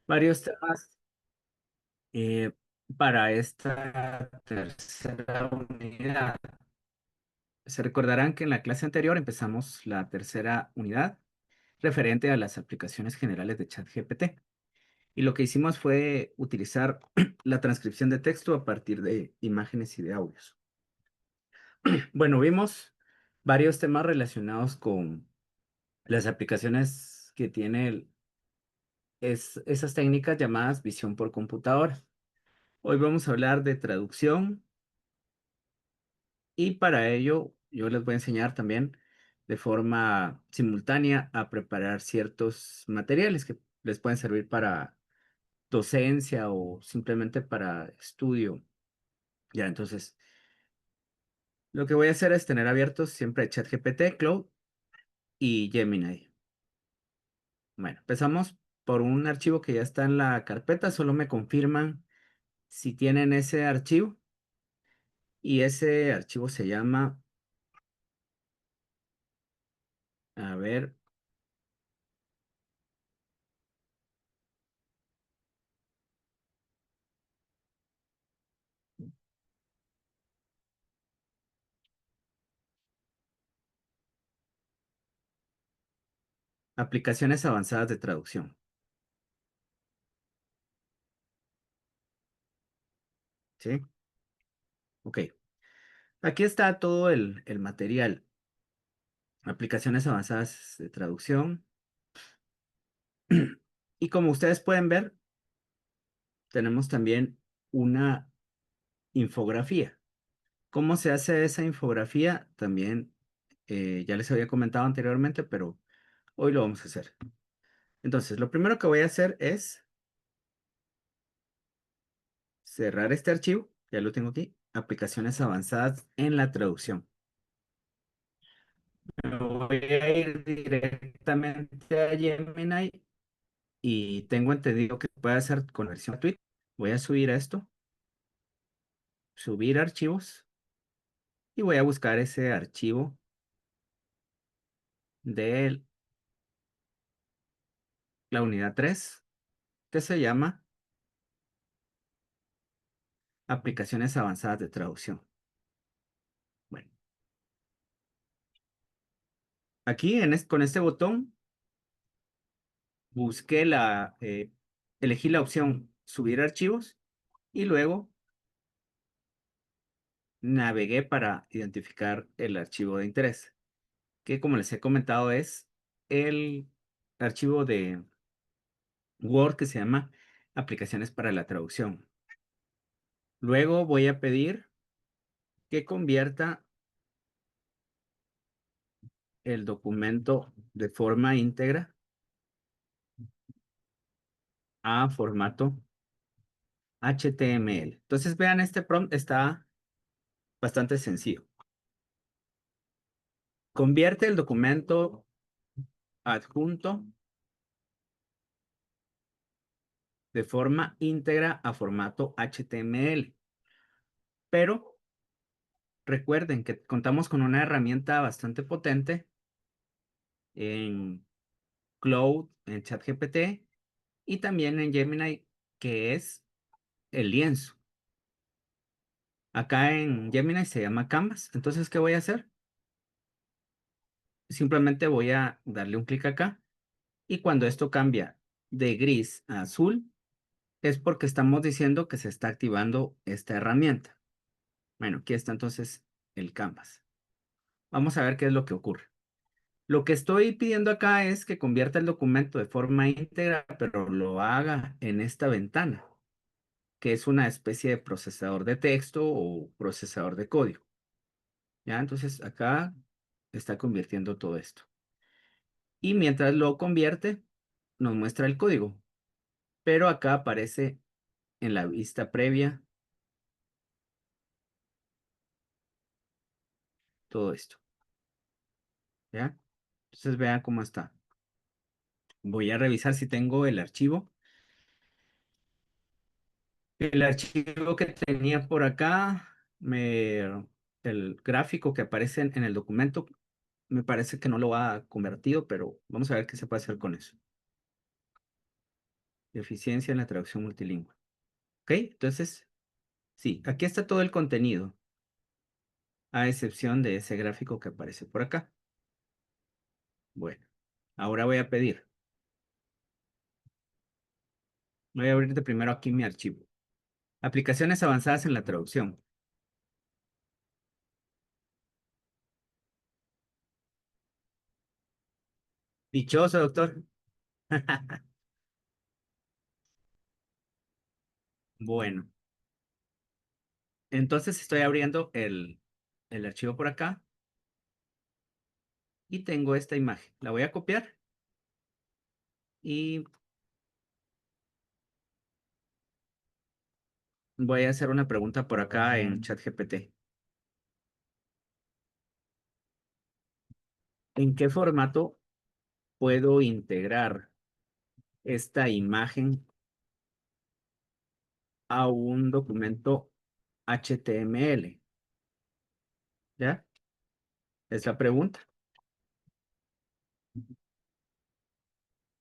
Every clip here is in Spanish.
varios temas eh, para esta tercera unidad. Se recordarán que en la clase anterior empezamos la tercera unidad referente a las aplicaciones generales de ChatGPT. Y lo que hicimos fue utilizar la transcripción de texto a partir de imágenes y de audios. Bueno, vimos varios temas relacionados con las aplicaciones que tiene esas técnicas llamadas visión por computadora. Hoy vamos a hablar de traducción y para ello yo les voy a enseñar también de forma simultánea a preparar ciertos materiales que les pueden servir para docencia o simplemente para estudio. Ya, entonces, lo que voy a hacer es tener abiertos siempre ChatGPT, Claude y Gemini. Bueno, empezamos por un archivo que ya está en la carpeta, solo me confirman si tienen ese archivo y ese archivo se llama, a ver, aplicaciones avanzadas de traducción. ¿Sí? Ok. Aquí está todo el material. Aplicaciones avanzadas de traducción. Y como ustedes pueden ver, tenemos también una infografía. ¿Cómo se hace esa infografía? También ya les había comentado anteriormente, pero hoy lo vamos a hacer. Entonces, lo primero que voy a hacer es cerrar este archivo. Ya lo tengo aquí. Aplicaciones avanzadas en la traducción. Me voy a ir directamente a Gemini y tengo entendido que puede hacer conversión gratuita. Voy a subir esto, subir archivos y voy a buscar ese archivo de la unidad 3 que se llama aplicaciones avanzadas de traducción. Bueno, aquí con este botón busqué elegí la opción subir archivos y luego navegué para identificar el archivo de interés, que como les he comentado es el archivo de Word que se llama aplicaciones para la traducción. Luego voy a pedir que convierta el documento de forma íntegra a formato HTML. Entonces vean, este prompt está bastante sencillo. Convierte el documento adjunto de forma íntegra a formato HTML. Pero recuerden que contamos con una herramienta bastante potente en Cloud, en ChatGPT y también en Gemini, que es el lienzo. Acá en Gemini se llama Canvas. Entonces, ¿qué voy a hacer? Simplemente voy a darle un clic acá y cuando esto cambia de gris a azul, es porque estamos diciendo que se está activando esta herramienta. Bueno, aquí está entonces el Canvas. Vamos a ver qué es lo que ocurre. Lo que estoy pidiendo acá es que convierta el documento de forma íntegra, pero lo haga en esta ventana, que es una especie de procesador de texto o procesador de código. ¿Ya? Entonces acá está convirtiendo todo esto. Y mientras lo convierte, nos muestra el código. Pero acá aparece en la vista previa todo esto. ¿Ya? Entonces vean cómo está. Voy a revisar si tengo el archivo. El archivo que tenía por acá, el gráfico que aparece en el documento, me parece que no lo ha convertido, pero vamos a ver qué se puede hacer con eso. Eficiencia en la traducción multilingüe. ¿Ok? Entonces, sí, aquí está todo el contenido, a excepción de ese gráfico que aparece por acá. Bueno, ahora voy a abrirte primero aquí mi archivo. Aplicaciones avanzadas en la traducción. Dichoso, doctor. Bueno, entonces estoy abriendo el archivo por acá y tengo esta imagen. La voy a copiar y voy a hacer una pregunta por acá en ChatGPT. ¿En qué formato puedo integrar esta imagen a un documento HTML? ¿Ya? Es la pregunta.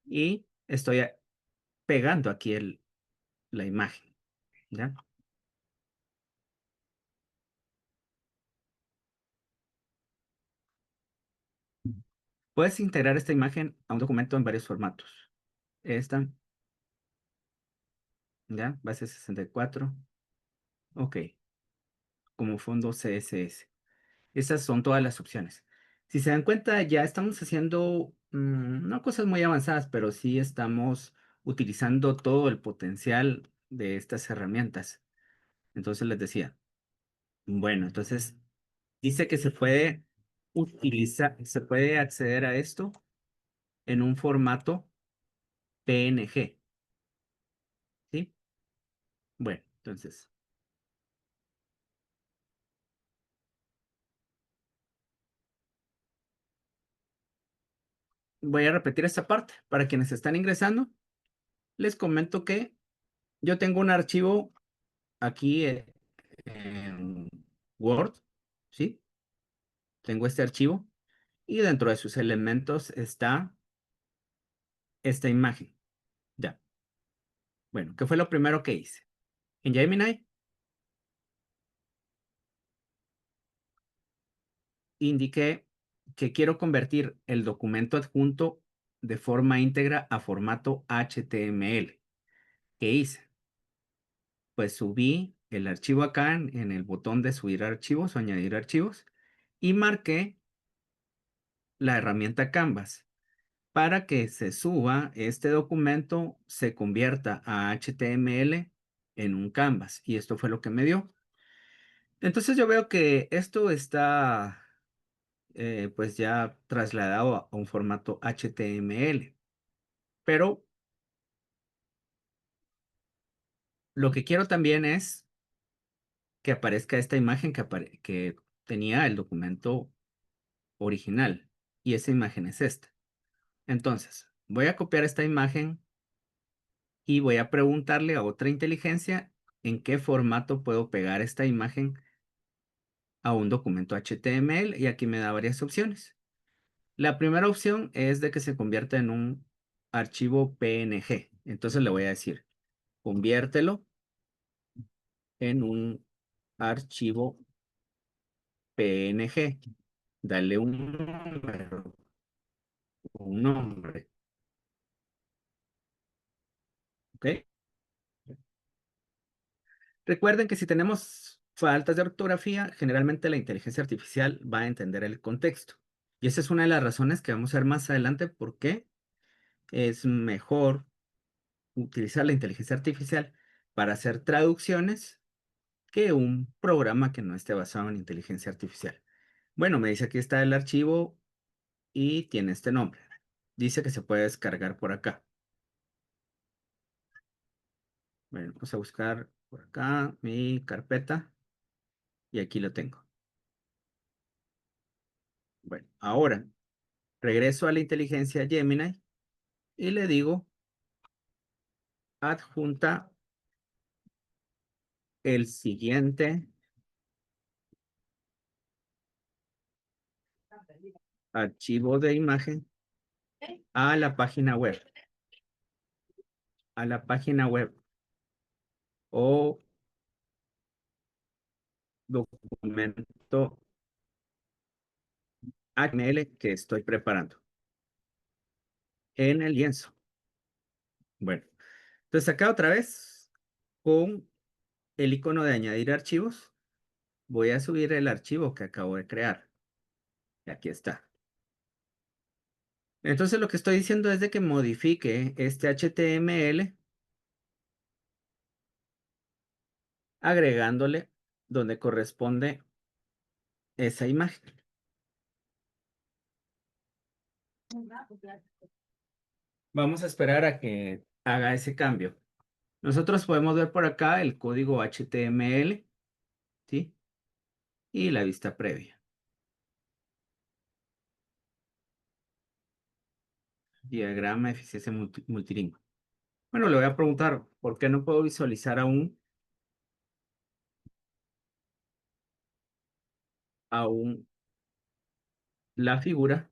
Y estoy pegando aquí la imagen. ¿Ya? Puedes integrar esta imagen a un documento en varios formatos. Esta, ¿ya? Base 64. Ok. Como fondo CSS. Esas son todas las opciones. Si se dan cuenta, ya estamos haciendo, no cosas muy avanzadas, pero sí estamos utilizando todo el potencial de estas herramientas. Entonces les decía, bueno, entonces dice que se puede utilizar, se puede acceder a esto en un formato PNG, ¿sí? Bueno, entonces voy a repetir esta parte. Para quienes están ingresando, les comento que yo tengo un archivo aquí en Word, ¿sí? Tengo este archivo y dentro de sus elementos está esta imagen. Ya. Bueno, ¿qué fue lo primero que hice? En Gemini indiqué que quiero convertir el documento adjunto de forma íntegra a formato HTML. ¿Qué hice? Pues subí el archivo acá en el botón de subir archivos o añadir archivos y marqué la herramienta Canvas para que se suba este documento, se convierta a HTML en un Canvas. Y esto fue lo que me dio. Entonces yo veo que esto está pues ya trasladado a un formato HTML. Pero lo que quiero también es que aparezca esta imagen que tenía el documento original. Y esa imagen es esta. Entonces, voy a copiar esta imagen y voy a preguntarle a otra inteligencia en qué formato puedo pegar esta imagen a un documento HTML y aquí me da varias opciones. La primera opción es de que se convierta en un archivo PNG. Entonces le voy a decir, conviértelo en un archivo PNG. Dale un número, un nombre, ¿ok? Recuerden que si tenemos faltas de ortografía, generalmente la inteligencia artificial va a entender el contexto. Y esa es una de las razones que vamos a ver más adelante por qué es mejor utilizar la inteligencia artificial para hacer traducciones que un programa que no esté basado en inteligencia artificial. Bueno, me dice aquí está el archivo y tiene este nombre. Dice que se puede descargar por acá. Bueno, vamos a buscar por acá mi carpeta y aquí lo tengo. Bueno, ahora regreso a la inteligencia Gemini y le digo adjunta el siguiente archivo de imagen a la página web. a la página web o documento HTML que estoy preparando en el lienzo. Bueno, entonces acá otra vez con el icono de añadir archivos, voy a subir el archivo que acabo de crear. Y aquí está. Entonces lo que estoy diciendo es de que modifique este HTML agregándole donde corresponde esa imagen. Vamos a esperar a que haga ese cambio. Nosotros podemos ver por acá el código HTML, ¿sí? Y la vista previa. Diagrama de eficiencia multilingüe. Bueno, le voy a preguntar, ¿por qué no puedo visualizar aún la figura?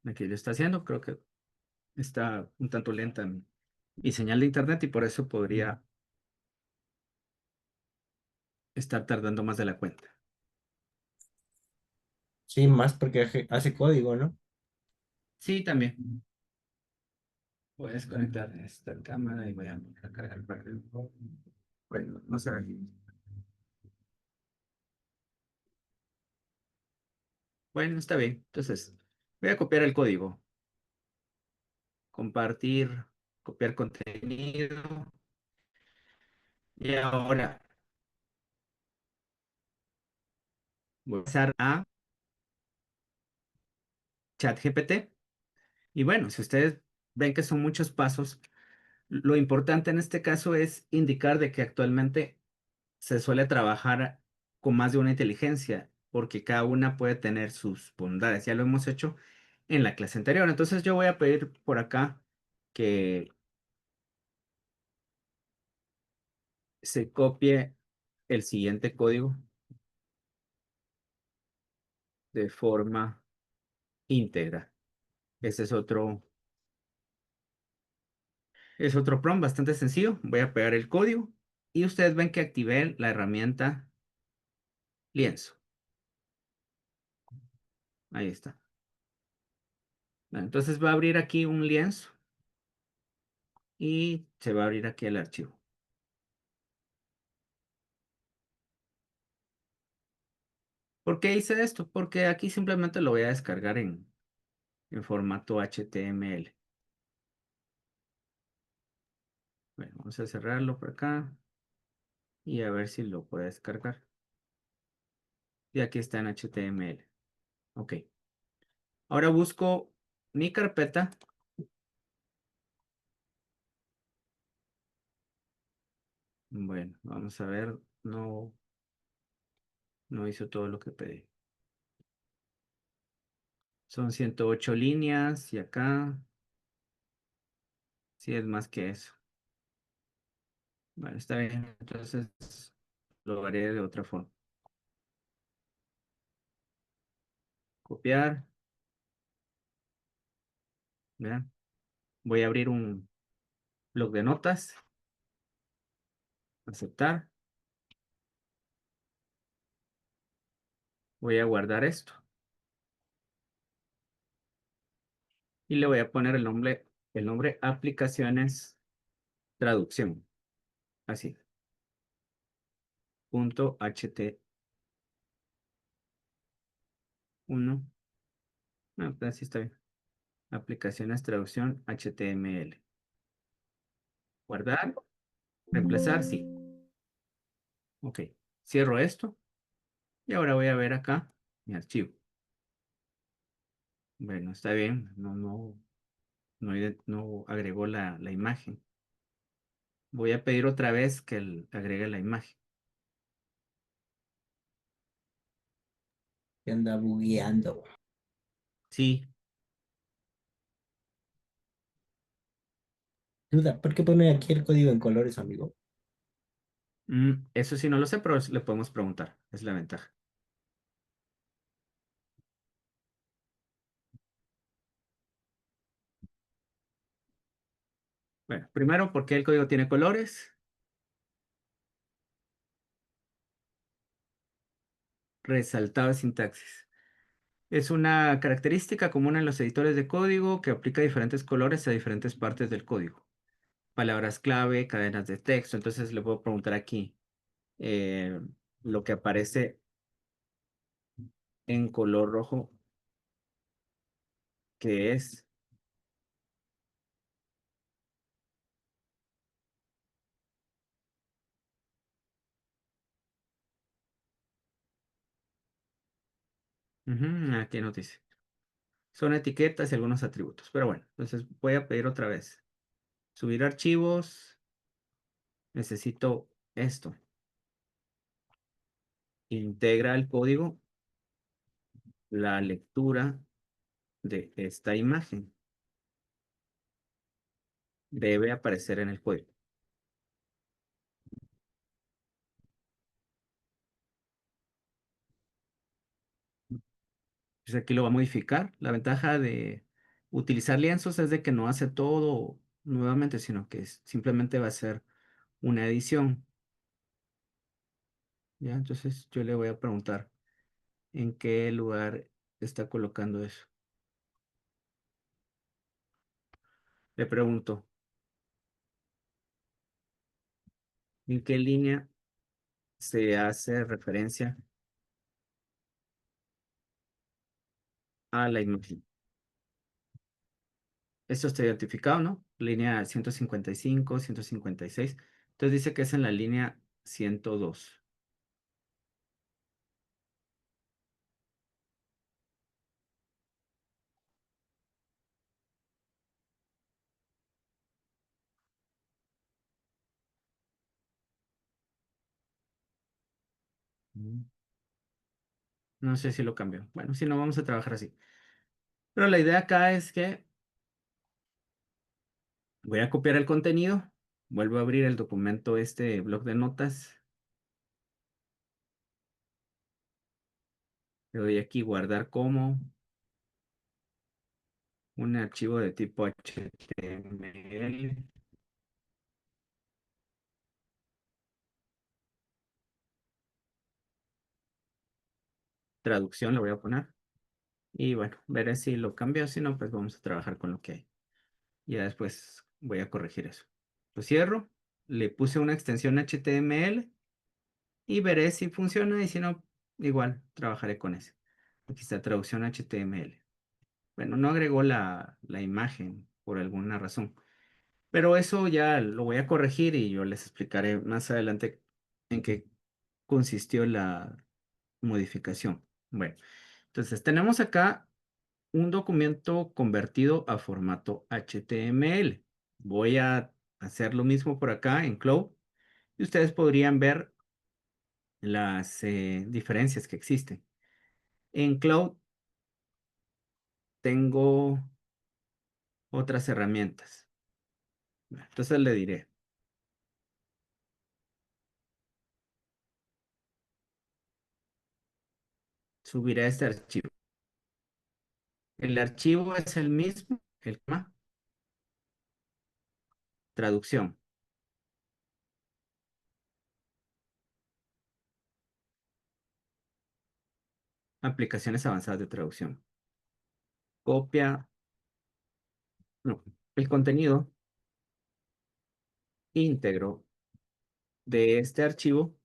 Aquí lo está haciendo, creo que está un tanto lenta mi señal de internet y por eso podría estar tardando más de la cuenta. Sí, más porque hace código, ¿no? Sí, también. Voy a desconectar esta cámara y voy a cargar para el... Bueno, no sé. Bueno, está bien. Entonces, voy a copiar el código. Compartir, copiar contenido. Y ahora voy a pasar a ChatGPT. Y bueno, si ustedes ven que son muchos pasos, lo importante en este caso es indicar de que actualmente se suele trabajar con más de una inteligencia, porque cada una puede tener sus bondades. Ya lo hemos hecho en la clase anterior. Entonces yo voy a pedir por acá que se copie el siguiente código de forma íntegra. Ese es otro prompt bastante sencillo. Voy a pegar el código y ustedes ven que activé la herramienta lienzo. Ahí está. Bueno, entonces va a abrir aquí un lienzo y se va a abrir aquí el archivo. ¿Por qué hice esto? Porque aquí simplemente lo voy a descargar en formato HTML. Bueno, vamos a cerrarlo por acá y a ver si lo puede descargar. Y aquí está en HTML. Ok. Ahora busco mi carpeta. Bueno, vamos a ver. No, no hizo todo lo que pedí. Son 108 líneas y acá sí es más que eso. Bueno, está bien. Entonces lo haré de otra forma. Copiar. Vean. Voy a abrir un bloc de notas. Aceptar. Voy a guardar esto. Y le voy a poner el nombre aplicaciones traducción. Así. Punto HT1. No, pues así está bien. Aplicaciones traducción HTML. Guardar. Reemplazar, sí. Ok. Cierro esto. Y ahora voy a ver acá mi archivo. Bueno, está bien. No agregó la imagen. Voy a pedir otra vez que agregue la imagen. Que anda bugueando. Sí, Duda, ¿por qué pone aquí el código en colores, amigo? Eso sí no lo sé, pero le podemos preguntar. Es la ventaja. Bueno, primero, ¿por qué el código tiene colores? Resaltado de sintaxis. Es una característica común en los editores de código que aplica diferentes colores a diferentes partes del código. Palabras clave, cadenas de texto. Entonces le puedo preguntar aquí eh, lo que aparece en color rojo, ¿qué es? Ujú, aquí nos dice. Son etiquetas y algunos atributos. Pero bueno, entonces voy a pedir otra vez. Subir archivos. Necesito esto. Integra el código la lectura de esta imagen. Debe aparecer en el código. Entonces aquí lo va a modificar. La ventaja de utilizar lienzos es de que no hace todo nuevamente, sino que simplemente va a ser una edición. ¿Ya? Entonces yo le voy a preguntar en qué lugar está colocando eso. Le pregunto, ¿en qué línea se hace referencia a la imagen? Esto está identificado, ¿no? Línea 155, 156. Entonces dice que es en la línea 102. Mm. No sé si lo cambió. Bueno, si no, vamos a trabajar así. Pero la idea acá es que voy a copiar el contenido. Vuelvo a abrir el documento, este bloc de notas. Le doy aquí guardar como un archivo de tipo HTML. Traducción le voy a poner. Y bueno, veré si lo cambio. Si no, pues vamos a trabajar con lo que hay. Ya después voy a corregir eso. Lo cierro. Le puse una extensión HTML y veré si funciona y si no, igual trabajaré con eso. Aquí está traducción HTML. Bueno, no agregó la imagen por alguna razón, pero eso ya lo voy a corregir y yo les explicaré más adelante en qué consistió la modificación. Bueno, entonces tenemos acá un documento convertido a formato HTML. Voy a hacer lo mismo por acá en Cloud y ustedes podrían ver las diferencias que existen. En Cloud tengo otras herramientas. Bueno, entonces le diré, subiré este archivo. El archivo es el mismo, el tema, traducción, aplicaciones avanzadas de traducción. Copia, no, el contenido íntegro de este archivo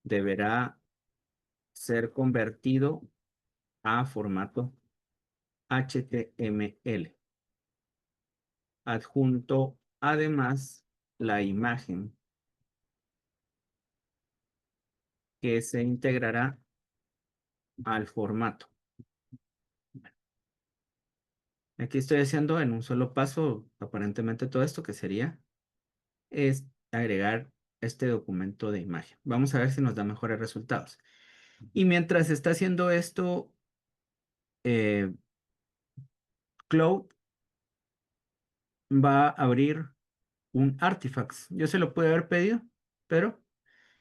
deberá ser convertido a formato HTML. Adjunto además la imagen que se integrará al formato. Aquí estoy haciendo en un solo paso aparentemente todo esto que sería es agregar este documento de imagen. Vamos a ver si nos da mejores resultados. Y mientras está haciendo esto, eh, Cloud va a abrir un artifacts. Yo se lo pude haber pedido, pero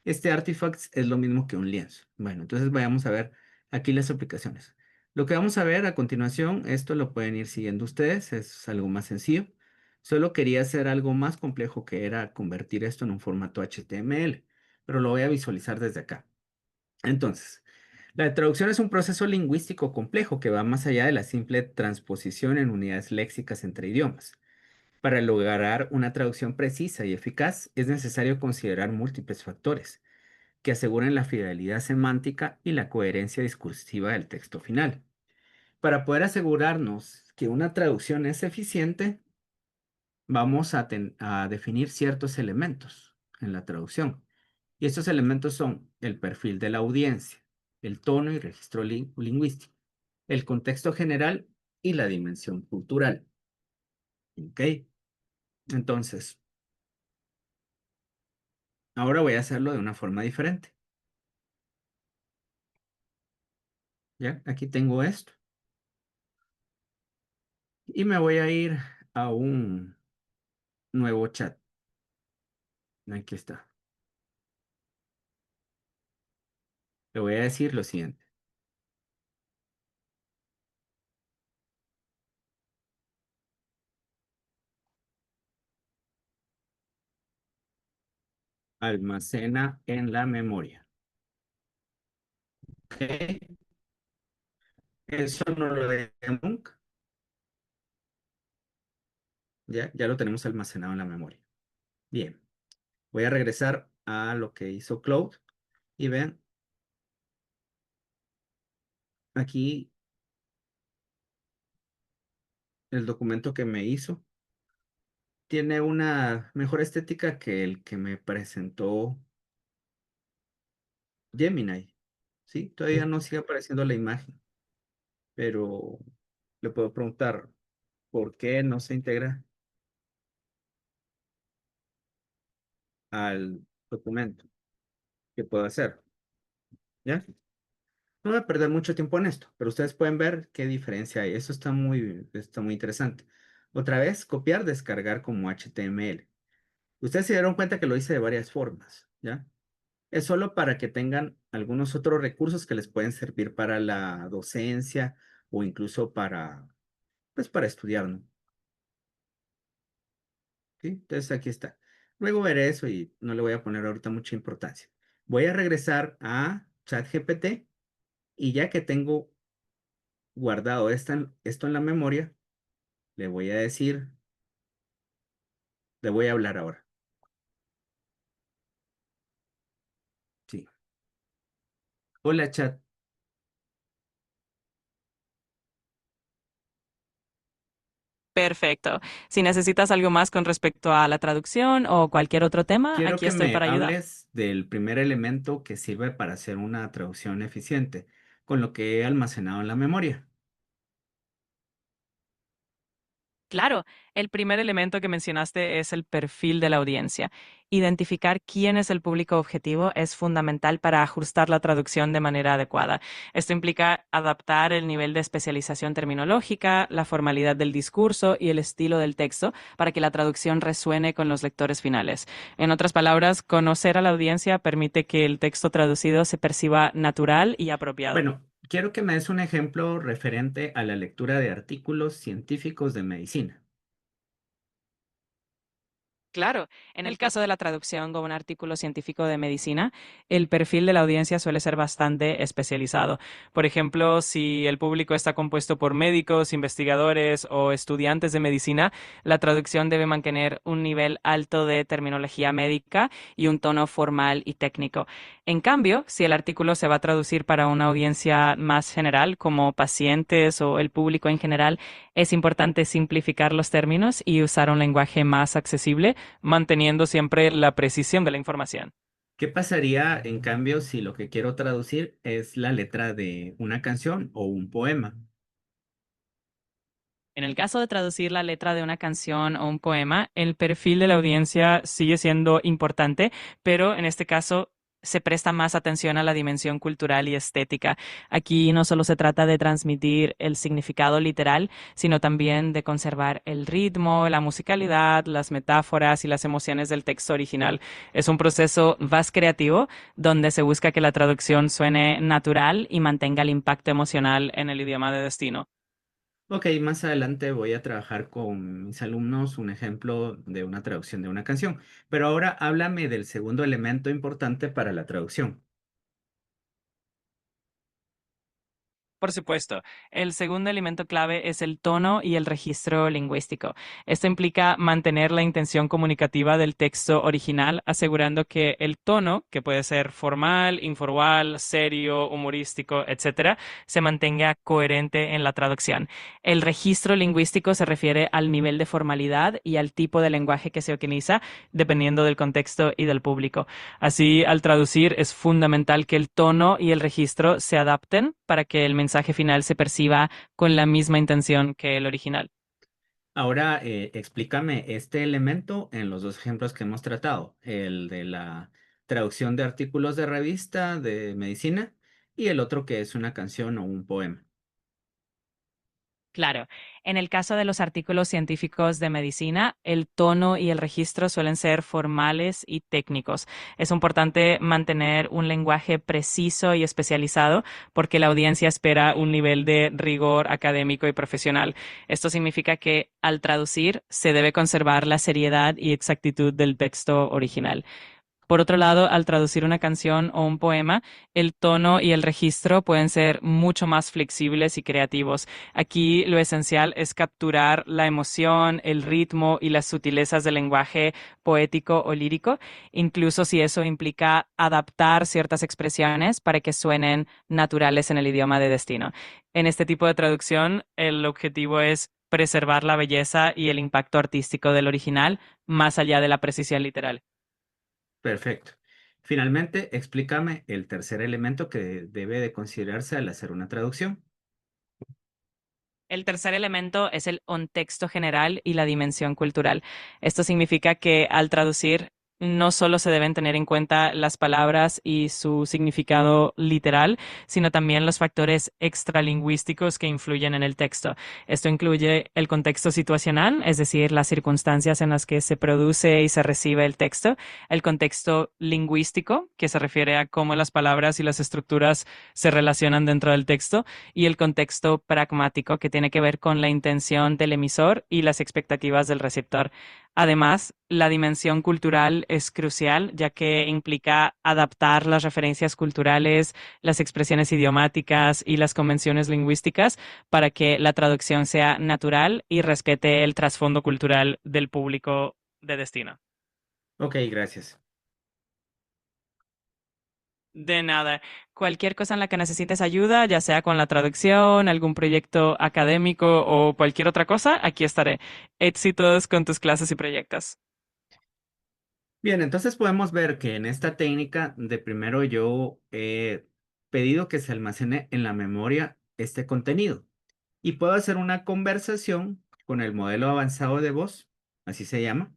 este artifacts es lo mismo que un lienzo. Bueno, entonces vayamos a ver aquí las aplicaciones. Lo que vamos a ver a continuación, esto lo pueden ir siguiendo ustedes, es algo más sencillo. Solo quería hacer algo más complejo que era convertir esto en un formato HTML, pero lo voy a visualizar desde acá. Entonces, la traducción es un proceso lingüístico complejo que va más allá de la simple transposición en unidades léxicas entre idiomas. Para lograr una traducción precisa y eficaz, es necesario considerar múltiples factores que aseguren la fidelidad semántica y la coherencia discursiva del texto final. Para poder asegurarnos que una traducción es eficiente, vamos a definir ciertos elementos en la traducción. Y estos elementos son el perfil de la audiencia, el tono y registro lingüístico, el contexto general y la dimensión cultural. ¿Ok? Entonces, ahora voy a hacerlo de una forma diferente. ¿Ya? Aquí tengo esto. Y me voy a ir a un nuevo chat. Aquí está. Le voy a decir lo siguiente. Almacena en la memoria. ¿Ok? Eso no lo de nunca. Ya lo tenemos almacenado en la memoria. Bien. Voy a regresar a lo que hizo Claude y vean, aquí el documento que me hizo tiene una mejor estética que el que me presentó Gemini. ¿Sí? Todavía no sigue apareciendo la imagen, pero le puedo preguntar por qué no se integra al documento. ¿Qué puedo hacer? ¿Ya? No voy a perder mucho tiempo en esto, pero ustedes pueden ver qué diferencia hay. Eso está muy interesante. Otra vez, copiar, descargar como HTML. Ustedes se dieron cuenta que lo hice de varias formas, ¿ya? Es solo para que tengan algunos otros recursos que les pueden servir para la docencia o incluso pues para estudiar, ¿no? ¿Sí? Entonces aquí está. Luego veré eso y no le voy a poner ahorita mucha importancia. Voy a regresar a ChatGPT y ya que tengo guardado esto en la memoria, le voy a decir, le voy a hablar ahora. Sí. Hola, chat. Perfecto. Si necesitas algo más con respecto a la traducción o cualquier otro tema, Quiero aquí que estoy me para ayudar. hables del primer elemento que sirve para hacer una traducción eficiente, con lo que he almacenado en la memoria. Claro, el primer elemento que mencionaste es el perfil de la audiencia. Identificar quién es el público objetivo es fundamental para ajustar la traducción de manera adecuada. Esto implica adaptar el nivel de especialización terminológica, la formalidad del discurso y el estilo del texto para que la traducción resuene con los lectores finales. En otras palabras, conocer a la audiencia permite que el texto traducido se perciba natural y apropiado. Bueno, quiero que me des un ejemplo referente a la lectura de artículos científicos de medicina. Claro, en el caso de la traducción de un artículo científico de medicina, el perfil de la audiencia suele ser bastante especializado. Por ejemplo, si el público está compuesto por médicos, investigadores o estudiantes de medicina, la traducción debe mantener un nivel alto de terminología médica y un tono formal y técnico. En cambio, si el artículo se va a traducir para una audiencia más general, como pacientes o el público en general, es importante simplificar los términos y usar un lenguaje más accesible manteniendo siempre la precisión de la información. ¿Qué pasaría, en cambio, si lo que quiero traducir es la letra de una canción o un poema? En el caso de traducir la letra de una canción o un poema, el perfil de la audiencia sigue siendo importante, pero en este caso se presta más atención a la dimensión cultural y estética. Aquí no solo se trata de transmitir el significado literal, sino también de conservar el ritmo, la musicalidad, las metáforas y las emociones del texto original. Es un proceso más creativo donde se busca que la traducción suene natural y mantenga el impacto emocional en el idioma de destino. Ok, más adelante voy a trabajar con mis alumnos un ejemplo de una traducción de una canción, pero ahora háblame del segundo elemento importante para la traducción. Por supuesto, el segundo elemento clave es el tono y el registro lingüístico. Esto implica mantener la intención comunicativa del texto original, asegurando que el tono, que puede ser formal, informal, serio, humorístico, etcétera, se mantenga coherente en la traducción. El registro lingüístico se refiere al nivel de formalidad y al tipo de lenguaje que se utiliza, dependiendo del contexto y del público. Así, al traducir es fundamental que el tono y el registro se adapten para que el mensaje final se perciba con la misma intención que el original. Ahora explícame este elemento en los dos ejemplos que hemos tratado, el de la traducción de artículos de revista de medicina y el otro que es una canción o un poema. Claro, en el caso de los artículos científicos de medicina, el tono y el registro suelen ser formales y técnicos. Es importante mantener un lenguaje preciso y especializado porque la audiencia espera un nivel de rigor académico y profesional. Esto significa que al traducir se debe conservar la seriedad y exactitud del texto original. Por otro lado, al traducir una canción o un poema, el tono y el registro pueden ser mucho más flexibles y creativos. Aquí lo esencial es capturar la emoción, el ritmo y las sutilezas del lenguaje poético o lírico, incluso si eso implica adaptar ciertas expresiones para que suenen naturales en el idioma de destino. En este tipo de traducción, el objetivo es preservar la belleza y el impacto artístico del original, más allá de la precisión literal. Perfecto. Finalmente, explícame el tercer elemento que debe de considerarse al hacer una traducción. El tercer elemento es el contexto general y la dimensión cultural. Esto significa que al traducir no solo se deben tener en cuenta las palabras y su significado literal, sino también los factores extralingüísticos que influyen en el texto. Esto incluye el contexto situacional, es decir, las circunstancias en las que se produce y se recibe el texto, el contexto lingüístico, que se refiere a cómo las palabras y las estructuras se relacionan dentro del texto, y el contexto pragmático, que tiene que ver con la intención del emisor y las expectativas del receptor. Además, la dimensión cultural es crucial, ya que implica adaptar las referencias culturales, las expresiones idiomáticas y las convenciones lingüísticas para que la traducción sea natural y respete el trasfondo cultural del público de destino. Ok, gracias. De nada. Cualquier cosa en la que necesites ayuda, ya sea con la traducción, algún proyecto académico o cualquier otra cosa, aquí estaré. Éxitos con tus clases y proyectos. Bien, entonces podemos ver que en esta técnica de primero yo he pedido que se almacene en la memoria este contenido y puedo hacer una conversación con el modelo avanzado de voz, así se llama,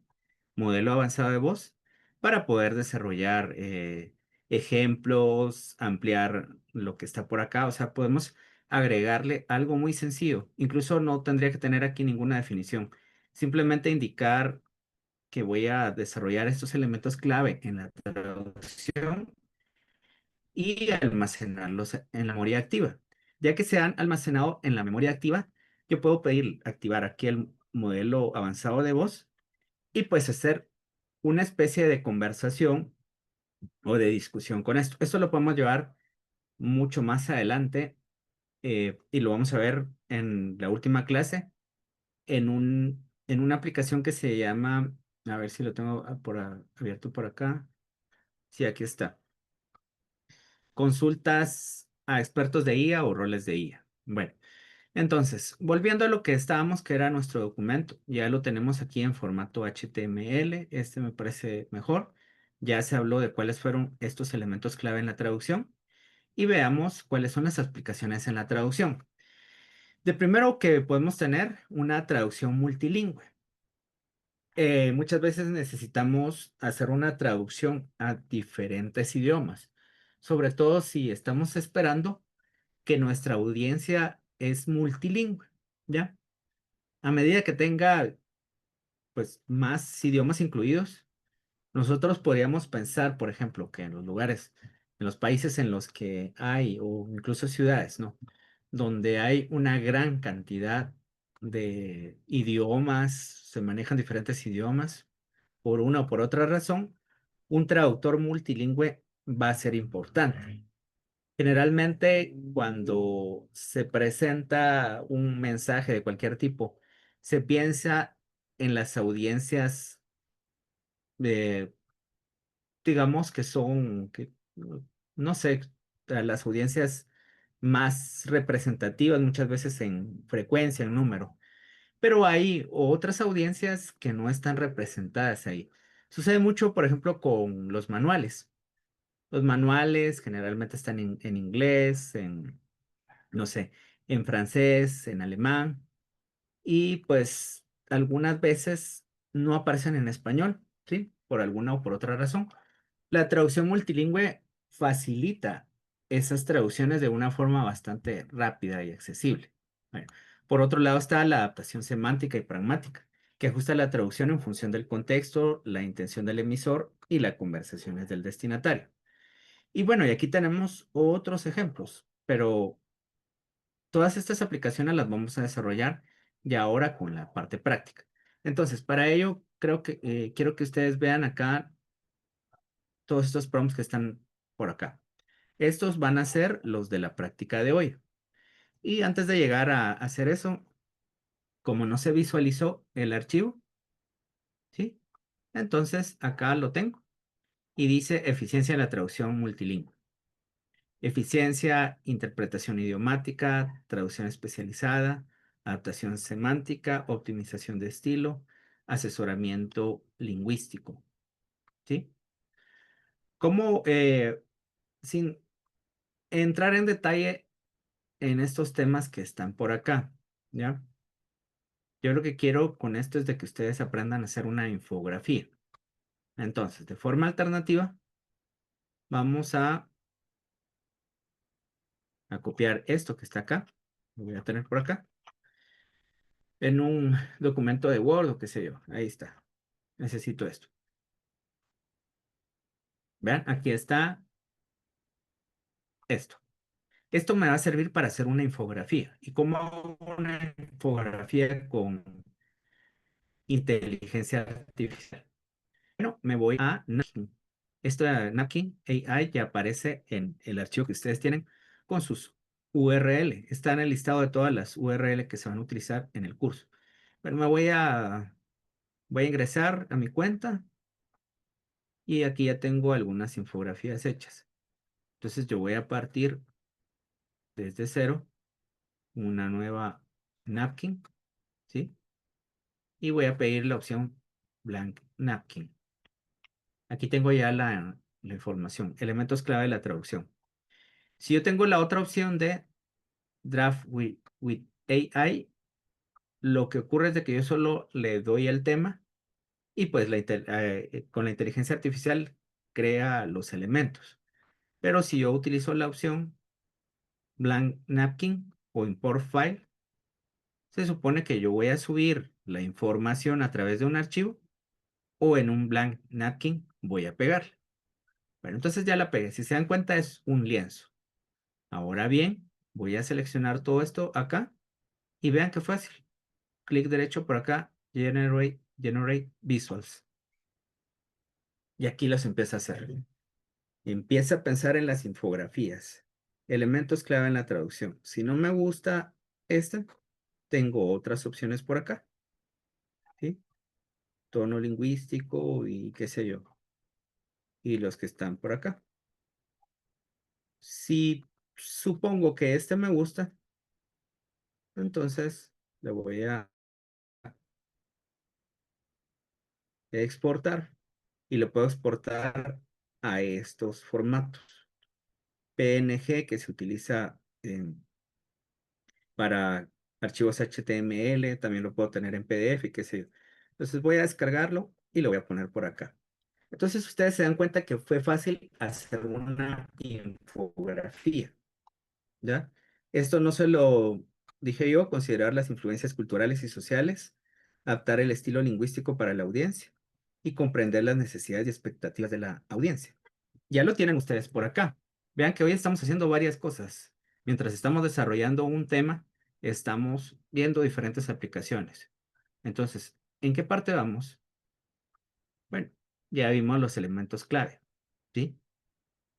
modelo avanzado de voz, para poder desarrollar ejemplos, ampliar lo que está por acá. O sea, podemos agregarle algo muy sencillo. Incluso no tendría que tener aquí ninguna definición. Simplemente indicar que voy a desarrollar estos elementos clave en la traducción y almacenarlos en la memoria activa. Ya que se han almacenado en la memoria activa, yo puedo pedir activar aquí el modelo avanzado de voz y pues hacer una especie de conversación o de discusión con esto. Esto lo podemos llevar mucho más adelante y lo vamos a ver en la última clase en una aplicación que se llama, a ver si lo tengo abierto por acá. Sí, aquí está. Consultas a expertos de IA o roles de IA. Bueno, entonces, volviendo a lo que estábamos, que era nuestro documento, ya lo tenemos aquí en formato HTML. Este me parece mejor. Ya se habló de cuáles fueron estos elementos clave en la traducción y veamos cuáles son las aplicaciones en la traducción. De primero que podemos tener una traducción multilingüe. muchas veces necesitamos hacer una traducción a diferentes idiomas, sobre todo si estamos esperando que nuestra audiencia es multilingüe, ¿ya? A medida que tenga, pues, más idiomas incluidos, nosotros podríamos pensar, por ejemplo, que en los lugares, en los países en los que hay, o incluso ciudades, ¿no? Donde hay una gran cantidad de idiomas, se manejan diferentes idiomas, por una o por otra razón, un traductor multilingüe va a ser importante. Generalmente, cuando se presenta un mensaje de cualquier tipo, se piensa en las audiencias de, digamos, que son, que, no sé, a las audiencias más representativas, muchas veces en frecuencia, en número. Pero hay otras audiencias que no están representadas ahí. Sucede mucho, por ejemplo, con los manuales. Los manuales generalmente están en inglés, en, no sé, en francés, en alemán, y pues algunas veces no aparecen en español, ¿sí? Por alguna o por otra razón. La traducción multilingüe facilita esas traducciones de una forma bastante rápida y accesible. Bueno, por otro lado está la adaptación semántica y pragmática, que ajusta la traducción en función del contexto, la intención del emisor y las conversaciones del destinatario. Y bueno, y aquí tenemos otros ejemplos, pero todas estas aplicaciones las vamos a desarrollar ya ahora con la parte práctica. Entonces, para ello, creo que quiero que ustedes vean acá todos estos prompts que están por acá. Estos van a ser los de la práctica de hoy. Y antes de llegar a hacer eso, como no se visualizó el archivo, ¿sí? Entonces acá lo tengo y dice eficiencia de la traducción multilingüe. Eficiencia, interpretación idiomática, traducción especializada, adaptación semántica, optimización de estilo, asesoramiento lingüístico, ¿sí? ¿Cómo, sin entrar en detalle en estos temas que están por acá, ¿ya? Yo lo que quiero con esto es de que ustedes aprendan a hacer una infografía. Entonces, de forma alternativa, vamos a copiar esto que está acá, lo voy a tener por acá, en un documento de Word o qué sé yo. Ahí está. Necesito esto. Vean, aquí está esto. Esto me va a servir para hacer una infografía. ¿Y cómo hago una infografía con inteligencia artificial? Bueno, me voy a Napkin. Esta Napkin AI ya aparece en el archivo que ustedes tienen con sus URL. Está en el listado de todas las URL que se van a utilizar en el curso. Pero voy a ingresar a mi cuenta y aquí ya tengo algunas infografías hechas. Entonces yo voy a partir desde cero una nueva napkin, ¿sí? Y voy a pedir la opción blank napkin. Aquí tengo ya la información, elementos clave de la traducción. Si yo tengo la otra opción de draft with AI, lo que ocurre es de que yo solo le doy el tema y pues con la inteligencia artificial crea los elementos. Pero si yo utilizo la opción blank napkin o import file, se supone que yo voy a subir la información a través de un archivo o en un blank napkin voy a pegarla. Bueno, entonces ya la pegué. Si se dan cuenta es un lienzo. Ahora bien, voy a seleccionar todo esto acá y vean qué fácil. Clic derecho por acá, Generate Visuals. Y aquí los empieza a hacer. Empieza a pensar en las infografías. Elementos clave en la traducción. Si no me gusta esta, tengo otras opciones por acá. ¿Sí? Tono lingüístico y qué sé yo. Y los que están por acá. Si supongo que este me gusta, entonces le voy a exportar y lo puedo exportar a estos formatos. PNG que se utiliza para archivos HTML, también lo puedo tener en PDF y qué sé yo. Entonces voy a descargarlo y lo voy a poner por acá. Entonces ustedes se dan cuenta que fue fácil hacer una infografía, ¿ya? Esto no se lo dije yo, considerar las influencias culturales y sociales, adaptar el estilo lingüístico para la audiencia y comprender las necesidades y expectativas de la audiencia. Ya lo tienen ustedes por acá. Vean que hoy estamos haciendo varias cosas. Mientras estamos desarrollando un tema, estamos viendo diferentes aplicaciones. Entonces, ¿en qué parte vamos? Bueno, ya vimos los elementos clave, ¿sí?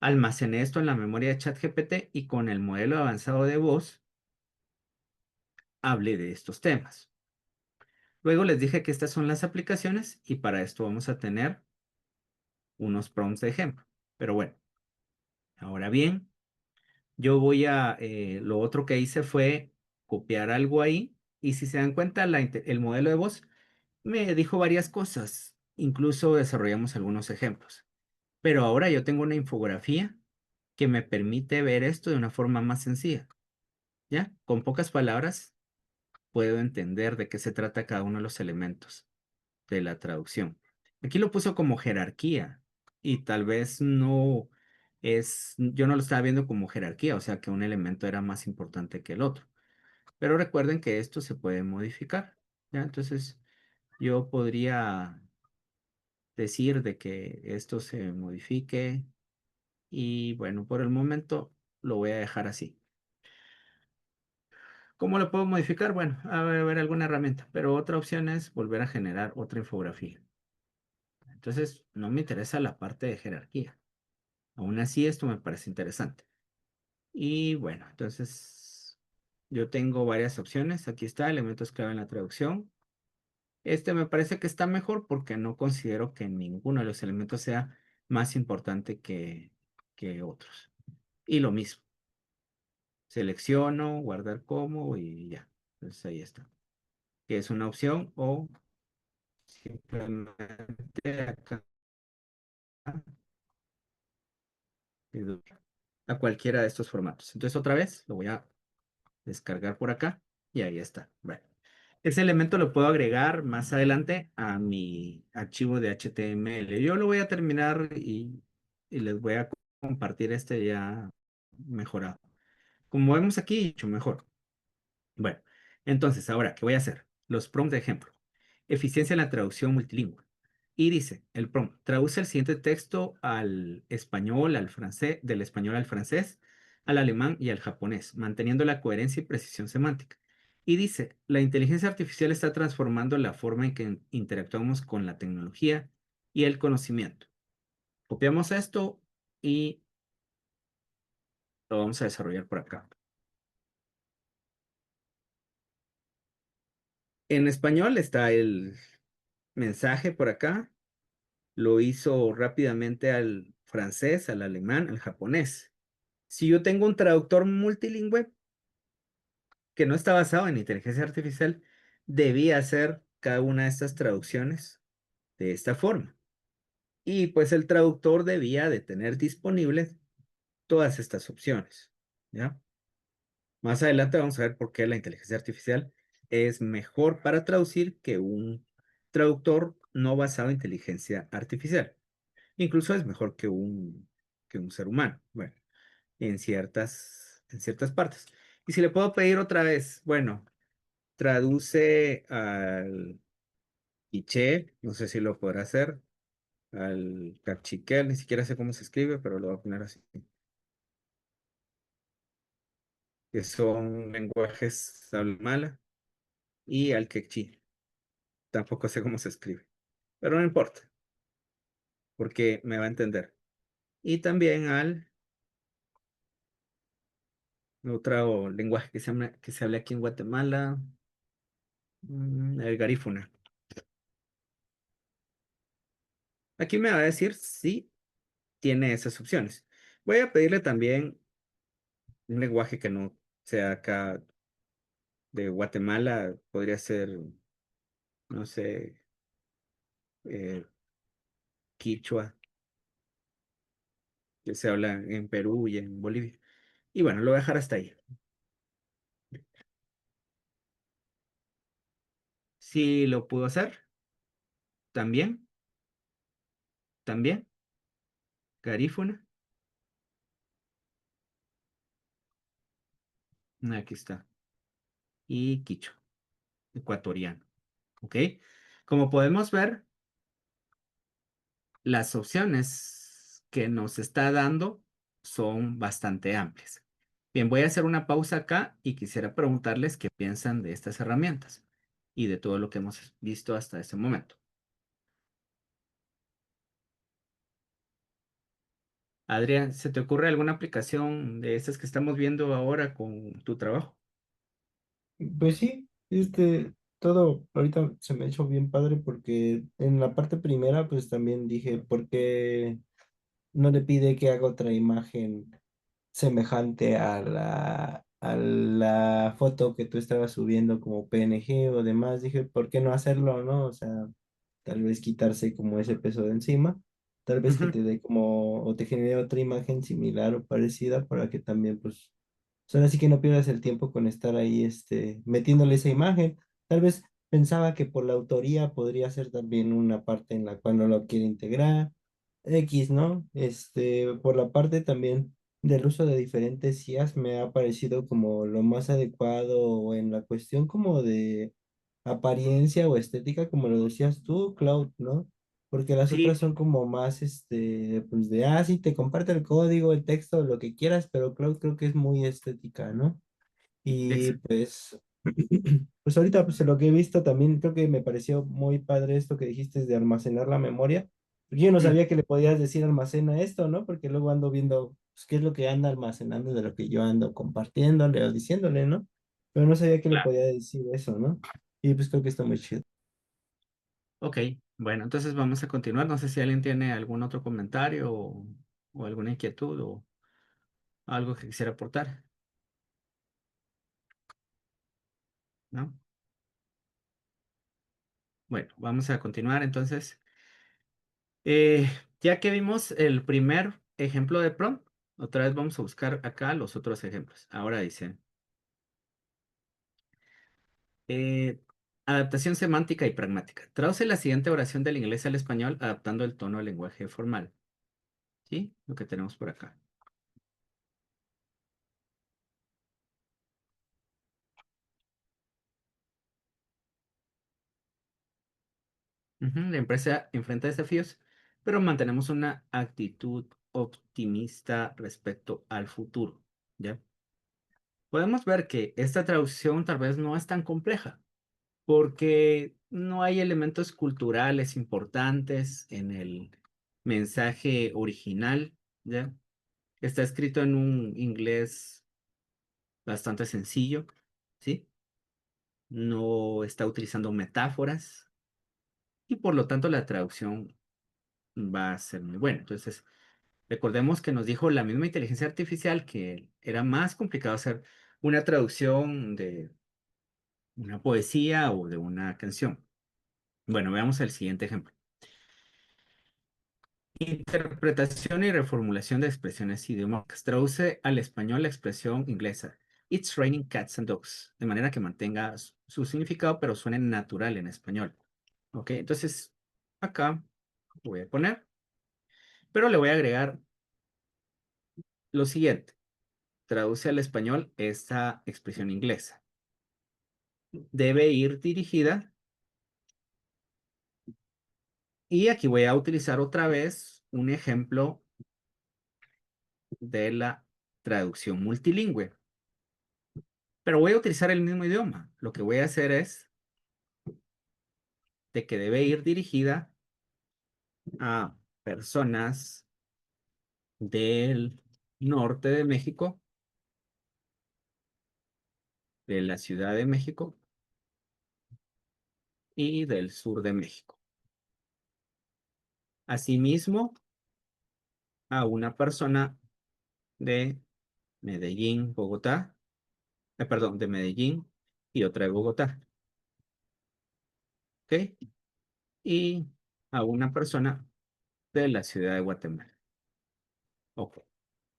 Almacené esto en la memoria de ChatGPT y con el modelo avanzado de voz hablé de estos temas. Luego les dije que estas son las aplicaciones y para esto vamos a tener unos prompts de ejemplo. Pero bueno, ahora bien, lo otro que hice fue copiar algo ahí y si se dan cuenta, el modelo de voz me dijo varias cosas. Incluso desarrollamos algunos ejemplos. Pero ahora yo tengo una infografía que me permite ver esto de una forma más sencilla. ¿Ya? Con pocas palabras puedo entender de qué se trata cada uno de los elementos de la traducción. Aquí lo puso como jerarquía y tal vez yo no lo estaba viendo como jerarquía, o sea que un elemento era más importante que el otro. Pero recuerden que esto se puede modificar, ¿ya? Entonces yo podría decir de que esto se modifique y bueno, por el momento lo voy a dejar así. ¿Cómo lo puedo modificar? Bueno, a ver alguna herramienta, pero otra opción es volver a generar otra infografía. Entonces, no me interesa la parte de jerarquía. Aún así, esto me parece interesante. Y bueno, entonces yo tengo varias opciones. Aquí está, elementos clave en la traducción. Este me parece que está mejor porque no considero que ninguno de los elementos sea más importante que otros. Y lo mismo, selecciono, guardar como y ya. Entonces ahí está. Que es una opción o simplemente acá a cualquiera de estos formatos. Entonces otra vez lo voy a descargar por acá y ahí está. Bueno, ese elemento lo puedo agregar más adelante a mi archivo de HTML. Yo lo voy a terminar y les voy a compartir este ya mejorado. Como vemos aquí, mucho mejor. Bueno, entonces ahora, ¿qué voy a hacer? Los prompts de ejemplo. Eficiencia en la traducción multilingüe. Y dice, el prompt, traduce el siguiente texto al español, al francés, del español al francés, al alemán y al japonés, manteniendo la coherencia y precisión semántica. Y dice, la inteligencia artificial está transformando la forma en que interactuamos con la tecnología y el conocimiento. Copiamos esto y lo vamos a desarrollar por acá. En español está el mensaje por acá. Lo hizo rápidamente al francés, al alemán, al japonés. Si yo tengo un traductor multilingüe que no está basado en inteligencia artificial, debía hacer cada una de estas traducciones de esta forma. Y pues el traductor debía de tener disponibles todas estas opciones, ¿ya? Más adelante vamos a ver por qué la inteligencia artificial es mejor para traducir que un traductor no basado en inteligencia artificial. Incluso es mejor que un ser humano. Bueno, en ciertas partes. Y si le puedo pedir otra vez, bueno, traduce al quiché, no sé si lo podrá hacer, al cachiquel, ni siquiera sé cómo se escribe, pero lo voy a poner así, que son lenguajes mala, y al quechí, tampoco sé cómo se escribe, pero no importa, porque me va a entender. Y también al otro lenguaje que se habla aquí en Guatemala, el garífuna. Aquí me va a decir si tiene esas opciones. Voy a pedirle también un lenguaje que no sea acá de Guatemala, podría ser, no sé, eh, quichua, que se habla en Perú y en Bolivia. Y bueno, lo voy a dejar hasta ahí. Sí lo puedo hacer. también, también, garífuna. Aquí está. Y quicho, ecuatoriano. ¿Ok? Como podemos ver, las opciones que nos está dando son bastante amplias. Bien, voy a hacer una pausa acá y quisiera preguntarles qué piensan de estas herramientas y de todo lo que hemos visto hasta este momento. Adrián, ¿se te ocurre alguna aplicación de estas que estamos viendo ahora con tu trabajo? Pues sí, todo ahorita se me ha hecho bien padre porque en la parte primera, pues también dije, ¿por qué no le pide que haga otra imagen semejante a la foto que tú estabas subiendo como PNG o demás? Dije, ¿por qué no hacerlo, no? O sea, tal vez quitarse como ese peso de encima, tal vez que Ujú, te dé como, o te genere otra imagen similar o parecida para que también, pues, ahora sí que no pierdas el tiempo con estar ahí, metiéndole esa imagen. Tal vez pensaba que por la autoría podría ser también una parte en la cual no lo quiere integrar. X, ¿no? Por la parte también del uso de diferentes IAs me ha parecido como lo más adecuado o en la cuestión como de apariencia o estética, como lo decías tú, Cloud, ¿no? Porque las otras sí, son como más, pues de, sí, te comparte el código, el texto, lo que quieras, pero Cloud creo que es muy estética, ¿no? Y exacto. pues, pues ahorita pues lo que he visto también creo que me pareció muy padre esto que dijiste de almacenar la memoria. Porque yo no sabía que le podías decir almacena esto, ¿no? Porque luego ando viendo pues, qué es lo que anda almacenando de lo que yo ando compartiéndole o diciéndole, ¿no? Pero no sabía que le podía decir eso, ¿no? Y pues creo que está muy chido. Ok, bueno, entonces vamos a continuar. No sé si alguien tiene algún otro comentario o alguna inquietud o algo que quisiera aportar, ¿no? Bueno, vamos a continuar entonces. Eh, ya que vimos el primer ejemplo de prompt, otra vez vamos a buscar acá los otros ejemplos. Ahora dice, eh, adaptación semántica y pragmática. Traduce la siguiente oración del inglés al español adaptando el tono al lenguaje formal. ¿Sí? Lo que tenemos por acá. Ujú, la empresa enfrenta desafíos, pero mantenemos una actitud optimista respecto al futuro. ¿Ya? Podemos ver que esta traducción tal vez no es tan compleja, porque no hay elementos culturales importantes en el mensaje original, ¿ya? Está escrito en un inglés bastante sencillo, ¿sí? No está utilizando metáforas y por lo tanto la traducción va a ser muy buena. Entonces, recordemos que nos dijo la misma inteligencia artificial que era más complicado hacer una traducción de una poesía o de una canción. Bueno, veamos el siguiente ejemplo. Interpretación y reformulación de expresiones idiomáticas. Traduce al español la expresión inglesa It's raining cats and dogs, de manera que mantenga su significado, pero suene natural en español. Ok, entonces acá voy a poner, pero le voy a agregar lo siguiente. Traduce al español esta expresión inglesa. Debe ir dirigida, y aquí voy a utilizar otra vez un ejemplo de la traducción multilingüe. Pero voy a utilizar el mismo idioma. Lo que voy a hacer es de que debe ir dirigida a personas del norte de México, de la Ciudad de México y del sur de México. Asimismo, a una persona de Medellín, Bogotá, perdón, de Medellín y otra de Bogotá, ¿ok? Y a una persona de la ciudad de Guatemala. Ok.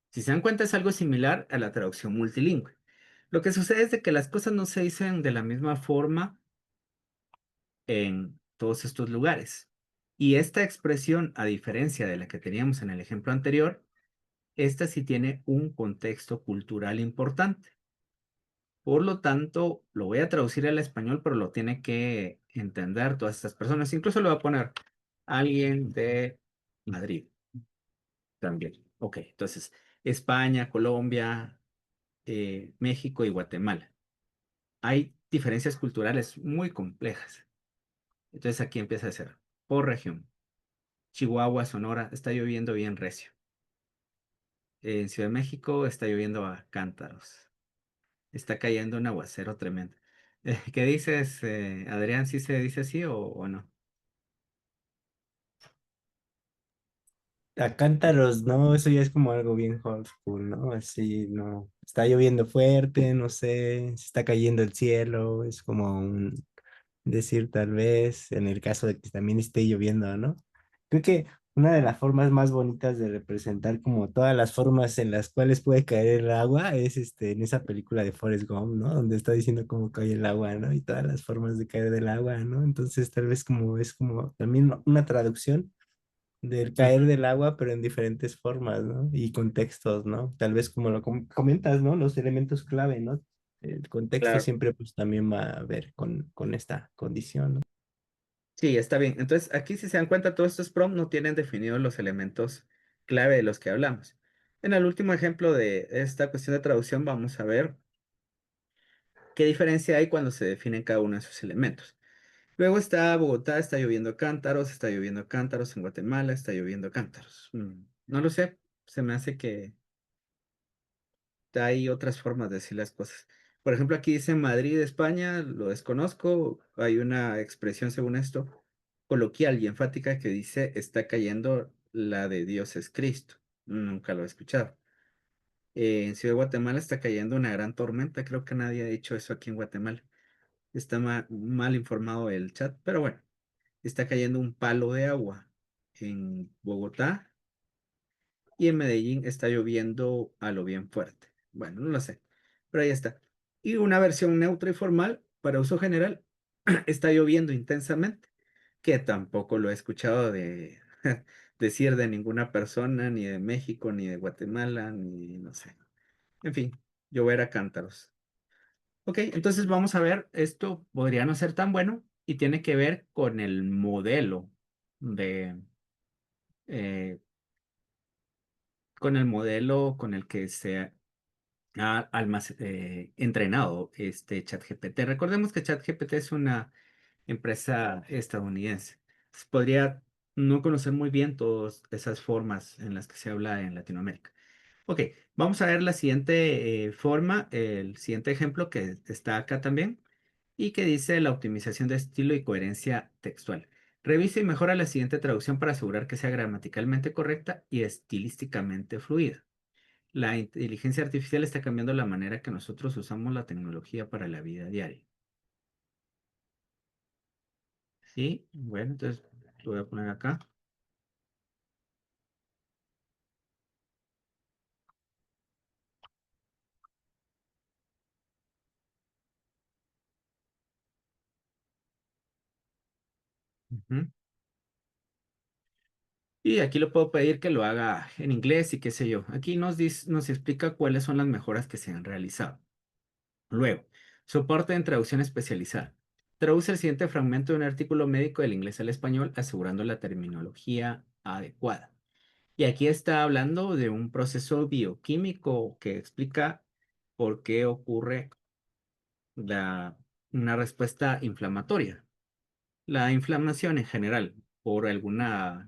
Si se dan cuenta, es algo similar a la traducción multilingüe. Lo que sucede es de que las cosas no se dicen de la misma forma en todos estos lugares. Y esta expresión, a diferencia de la que teníamos en el ejemplo anterior, esta sí tiene un contexto cultural importante. Por lo tanto, lo voy a traducir al español, pero lo tiene que entender todas estas personas. Incluso le voy a poner alguien de Madrid también. Ok, entonces, España, Colombia, México y Guatemala. Hay diferencias culturales muy complejas. Entonces aquí empieza a ser por región. Chihuahua, Sonora, está lloviendo bien recio. En Ciudad de México está lloviendo a cántaros. Está cayendo un aguacero tremendo. ¿Qué dices, Adrián? ¿Sí se dice así o no? A cántaros, no, eso ya es como algo bien old school, ¿no? Así, no. Está lloviendo fuerte, no sé, se está cayendo el cielo, es como un decir tal vez, en el caso de que también esté lloviendo, ¿no? Creo que una de las formas más bonitas de representar como todas las formas en las cuales puede caer el agua es en esa película de Forrest Gump, ¿no? Donde está diciendo cómo cae el agua, ¿no? Y todas las formas de caer del agua, ¿no? Entonces tal vez como es como también una traducción del caer Ujú. del agua, pero en diferentes formas, ¿no? Y contextos, ¿no? Tal vez como lo comentas, ¿no? Los elementos clave, ¿no? El contexto Claro. siempre pues también va a ver con esta condición, ¿no? Sí, está bien. Entonces, aquí si se dan cuenta, todos estos prompts no tienen definidos los elementos clave de los que hablamos. En el último ejemplo de esta cuestión de traducción, vamos a ver qué diferencia hay cuando se definen cada uno de esos elementos. Luego está Bogotá, está lloviendo cántaros en Guatemala, está lloviendo cántaros. No lo sé, se me hace que hay otras formas de decir las cosas. Por ejemplo, aquí dice Madrid, España, lo desconozco. Hay una expresión según esto, coloquial y enfática que dice está cayendo la de Dios es Cristo. Nunca lo he escuchado. En Ciudad de Guatemala está cayendo una gran tormenta. Creo que nadie ha dicho eso aquí en Guatemala. Está mal informado el chat, pero bueno, está cayendo un palo de agua en Bogotá y en Medellín está lloviendo a lo bien fuerte. Bueno, no lo sé, pero ahí está. Y una versión neutra y formal para uso general, está lloviendo intensamente, que tampoco lo he escuchado de decir de ninguna persona, ni de México, ni de Guatemala, ni no sé. En fin, llover a cántaros. Ok, entonces vamos a ver, esto podría no ser tan bueno y tiene que ver con el modelo de, eh, con el modelo con el que se ha entrenado este ChatGPT. Recordemos que ChatGPT es una empresa estadounidense. Entonces, podría no conocer muy bien todas esas formas en las que se habla en Latinoamérica. Ok, vamos a ver la siguiente forma, el siguiente ejemplo que está acá también y que dice la optimización de estilo y coherencia textual. Revisa y mejora la siguiente traducción para asegurar que sea gramaticalmente correcta y estilísticamente fluida. La inteligencia artificial está cambiando la manera que nosotros usamos la tecnología para la vida diaria. Sí, bueno, entonces lo voy a poner acá. Ujú. Y aquí lo puedo pedir que lo haga en inglés y qué sé yo. Aquí nos explica cuáles son las mejoras que se han realizado. Luego, soporte en traducción especializada. Traduce el siguiente fragmento de un artículo médico del inglés al español, asegurando la terminología adecuada. Y aquí está hablando de un proceso bioquímico que explica por qué ocurre una respuesta inflamatoria. La inflamación en general, por alguna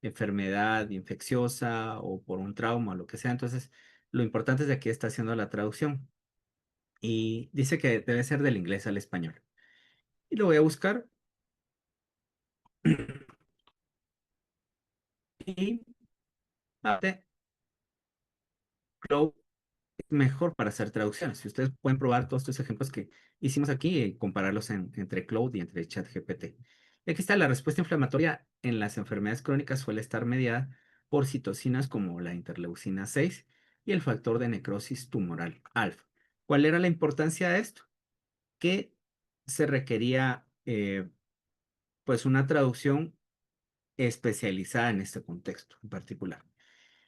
enfermedad infecciosa o por un trauma o lo que sea. Entonces, lo importante es de aquí está haciendo la traducción. Y dice que debe ser del inglés al español. Y lo voy a buscar. Y aparte, Cloud es mejor para hacer traducciones. Si ustedes pueden probar todos estos ejemplos que hicimos aquí y compararlos entre Cloud y entre ChatGPT. Y aquí está la respuesta inflamatoria en las enfermedades crónicas suele estar mediada por citocinas como la interleucina 6 y el factor de necrosis tumoral alfa. ¿Cuál era la importancia de esto? Que se requería pues una traducción especializada en este contexto en particular.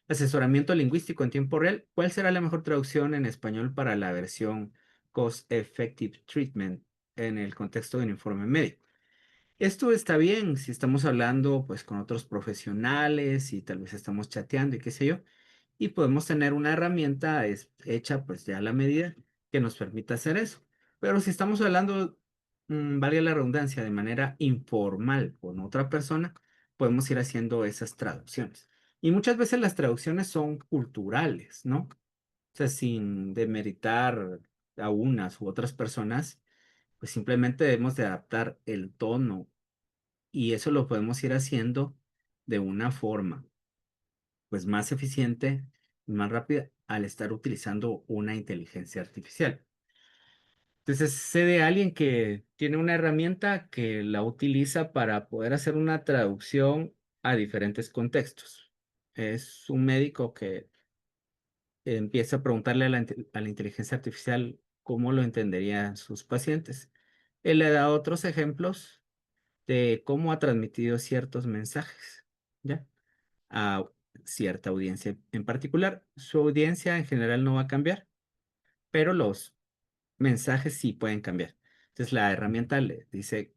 Asesoramiento lingüístico en tiempo real. ¿Cuál será la mejor traducción en español para la versión Cost Effective Treatment en el contexto de un informe médico? Esto está bien si estamos hablando pues con otros profesionales y tal vez estamos chateando y qué sé yo, y podemos tener una herramienta hecha pues ya a la medida que nos permita hacer eso. Pero si estamos hablando, valga la redundancia, de manera informal con otra persona, podemos ir haciendo esas traducciones. Y muchas veces las traducciones son culturales, ¿no? O sea, sin demeritar a unas u otras personas, pues simplemente debemos de adaptar el tono y eso lo podemos ir haciendo de una forma pues más eficiente y más rápida al estar utilizando una inteligencia artificial. Entonces, sé de alguien que tiene una herramienta que la utiliza para poder hacer una traducción a diferentes contextos. Es un médico que empieza a preguntarle a la inteligencia artificial cómo lo entenderían sus pacientes. Él le da otros ejemplos de cómo ha transmitido ciertos mensajes, ¿ya? A cierta audiencia en particular. Su audiencia en general no va a cambiar, pero los mensajes sí pueden cambiar. Entonces la herramienta le dice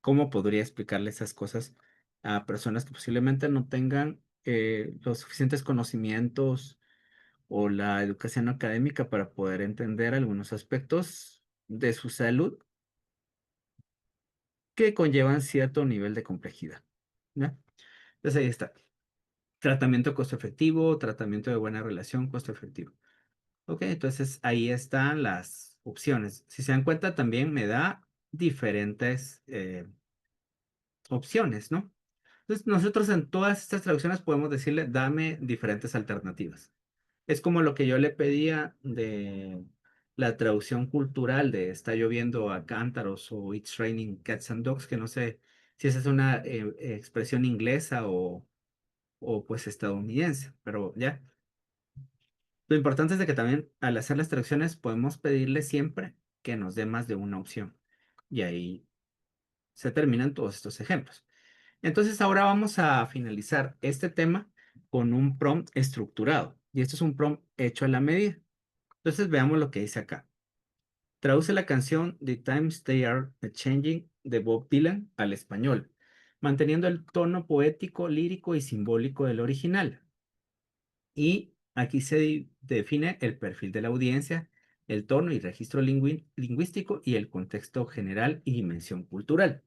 cómo podría explicarle esas cosas a personas que posiblemente no tengan los suficientes conocimientos o la educación académica para poder entender algunos aspectos de su salud que conllevan cierto nivel de complejidad, ¿ya? Entonces ahí está. Tratamiento costo efectivo, tratamiento de buena relación, costo efectivo. Ok, entonces ahí están las opciones. Si se dan cuenta, también me da diferentes opciones, ¿no? Entonces nosotros en todas estas traducciones podemos decirle, dame diferentes alternativas. Es como lo que yo le pedía de la traducción cultural de Está lloviendo a cántaros o It's raining cats and dogs, que no sé si esa es una expresión inglesa o pues estadounidense, pero ya. Lo importante es de que también al hacer las traducciones podemos pedirle siempre que nos dé más de una opción. Y ahí se terminan todos estos ejemplos. Entonces ahora vamos a finalizar este tema con un prompt estructurado. Y esto es un prompt hecho a la medida. Entonces veamos lo que dice acá. Traduce la canción The Times They Are Changing de Bob Dylan al español, manteniendo el tono poético, lírico y simbólico del original. Y aquí se define el perfil de la audiencia, el tono y registro lingüístico y el contexto general y dimensión cultural.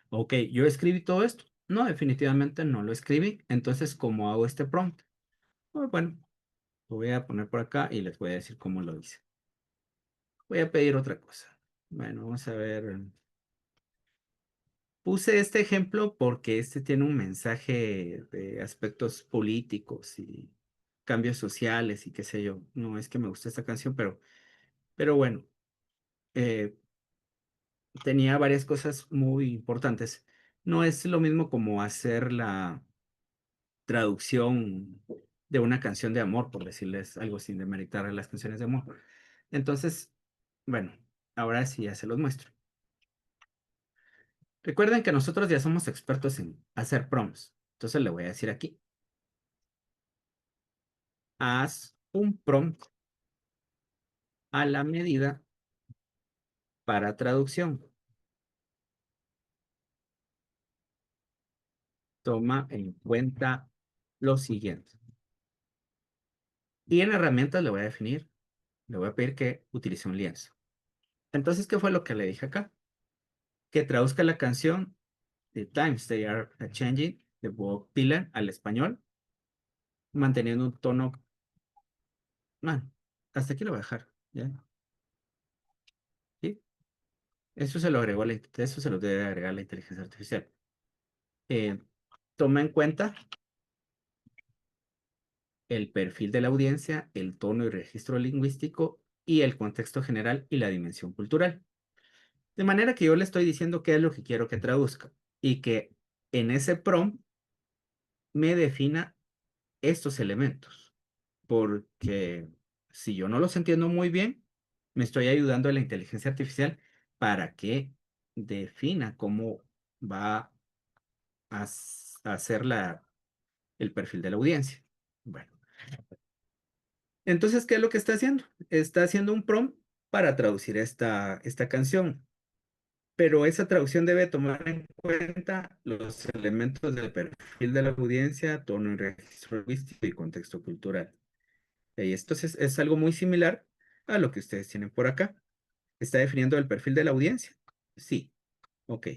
Ok, ¿yo escribí todo esto? No, definitivamente no lo escribí. Entonces, ¿cómo hago este prompt? Bueno, lo voy a poner por acá y les voy a decir cómo lo hice. Voy a pedir otra cosa. Bueno, vamos a ver. Puse este ejemplo porque este tiene un mensaje de aspectos políticos y cambios sociales y qué sé yo. No es que me guste esta canción, pero bueno, eh, tenía varias cosas muy importantes. No es lo mismo como hacer la traducción de una canción de amor, por decirles algo sin demeritar a las canciones de amor. Entonces, bueno, ahora sí ya se los muestro. Recuerden que nosotros ya somos expertos en hacer prompts. Entonces le voy a decir aquí, haz un prompt a la medida para traducción. Toma en cuenta lo siguiente. Y en herramientas le voy a definir, le voy a pedir que utilice un lienzo. Entonces, ¿qué fue lo que le dije acá? Que traduzca la canción The Times They Are Changing de Bob Dylan al español, manteniendo un tono. Bueno, hasta aquí lo voy a dejar. ¿Ya? ¿Sí? Eso se lo agregó eso se lo debe agregar la inteligencia artificial. Eh, Toma en cuenta el perfil de la audiencia, el tono y registro lingüístico y el contexto general y la dimensión cultural. De manera que yo le estoy diciendo qué es lo que quiero que traduzca y que en ese prompt me defina estos elementos, porque si yo no los entiendo muy bien, me estoy ayudando a la inteligencia artificial para que defina cómo va a hacer el perfil de la audiencia. Bueno, entonces, ¿qué es lo que está haciendo? Está haciendo un prompt para traducir esta canción, pero esa traducción debe tomar en cuenta los elementos del perfil de la audiencia, tono y registro lingüístico y contexto cultural. Y esto es algo muy similar a lo que ustedes tienen por acá. ¿Está definiendo el perfil de la audiencia? Sí. Ok.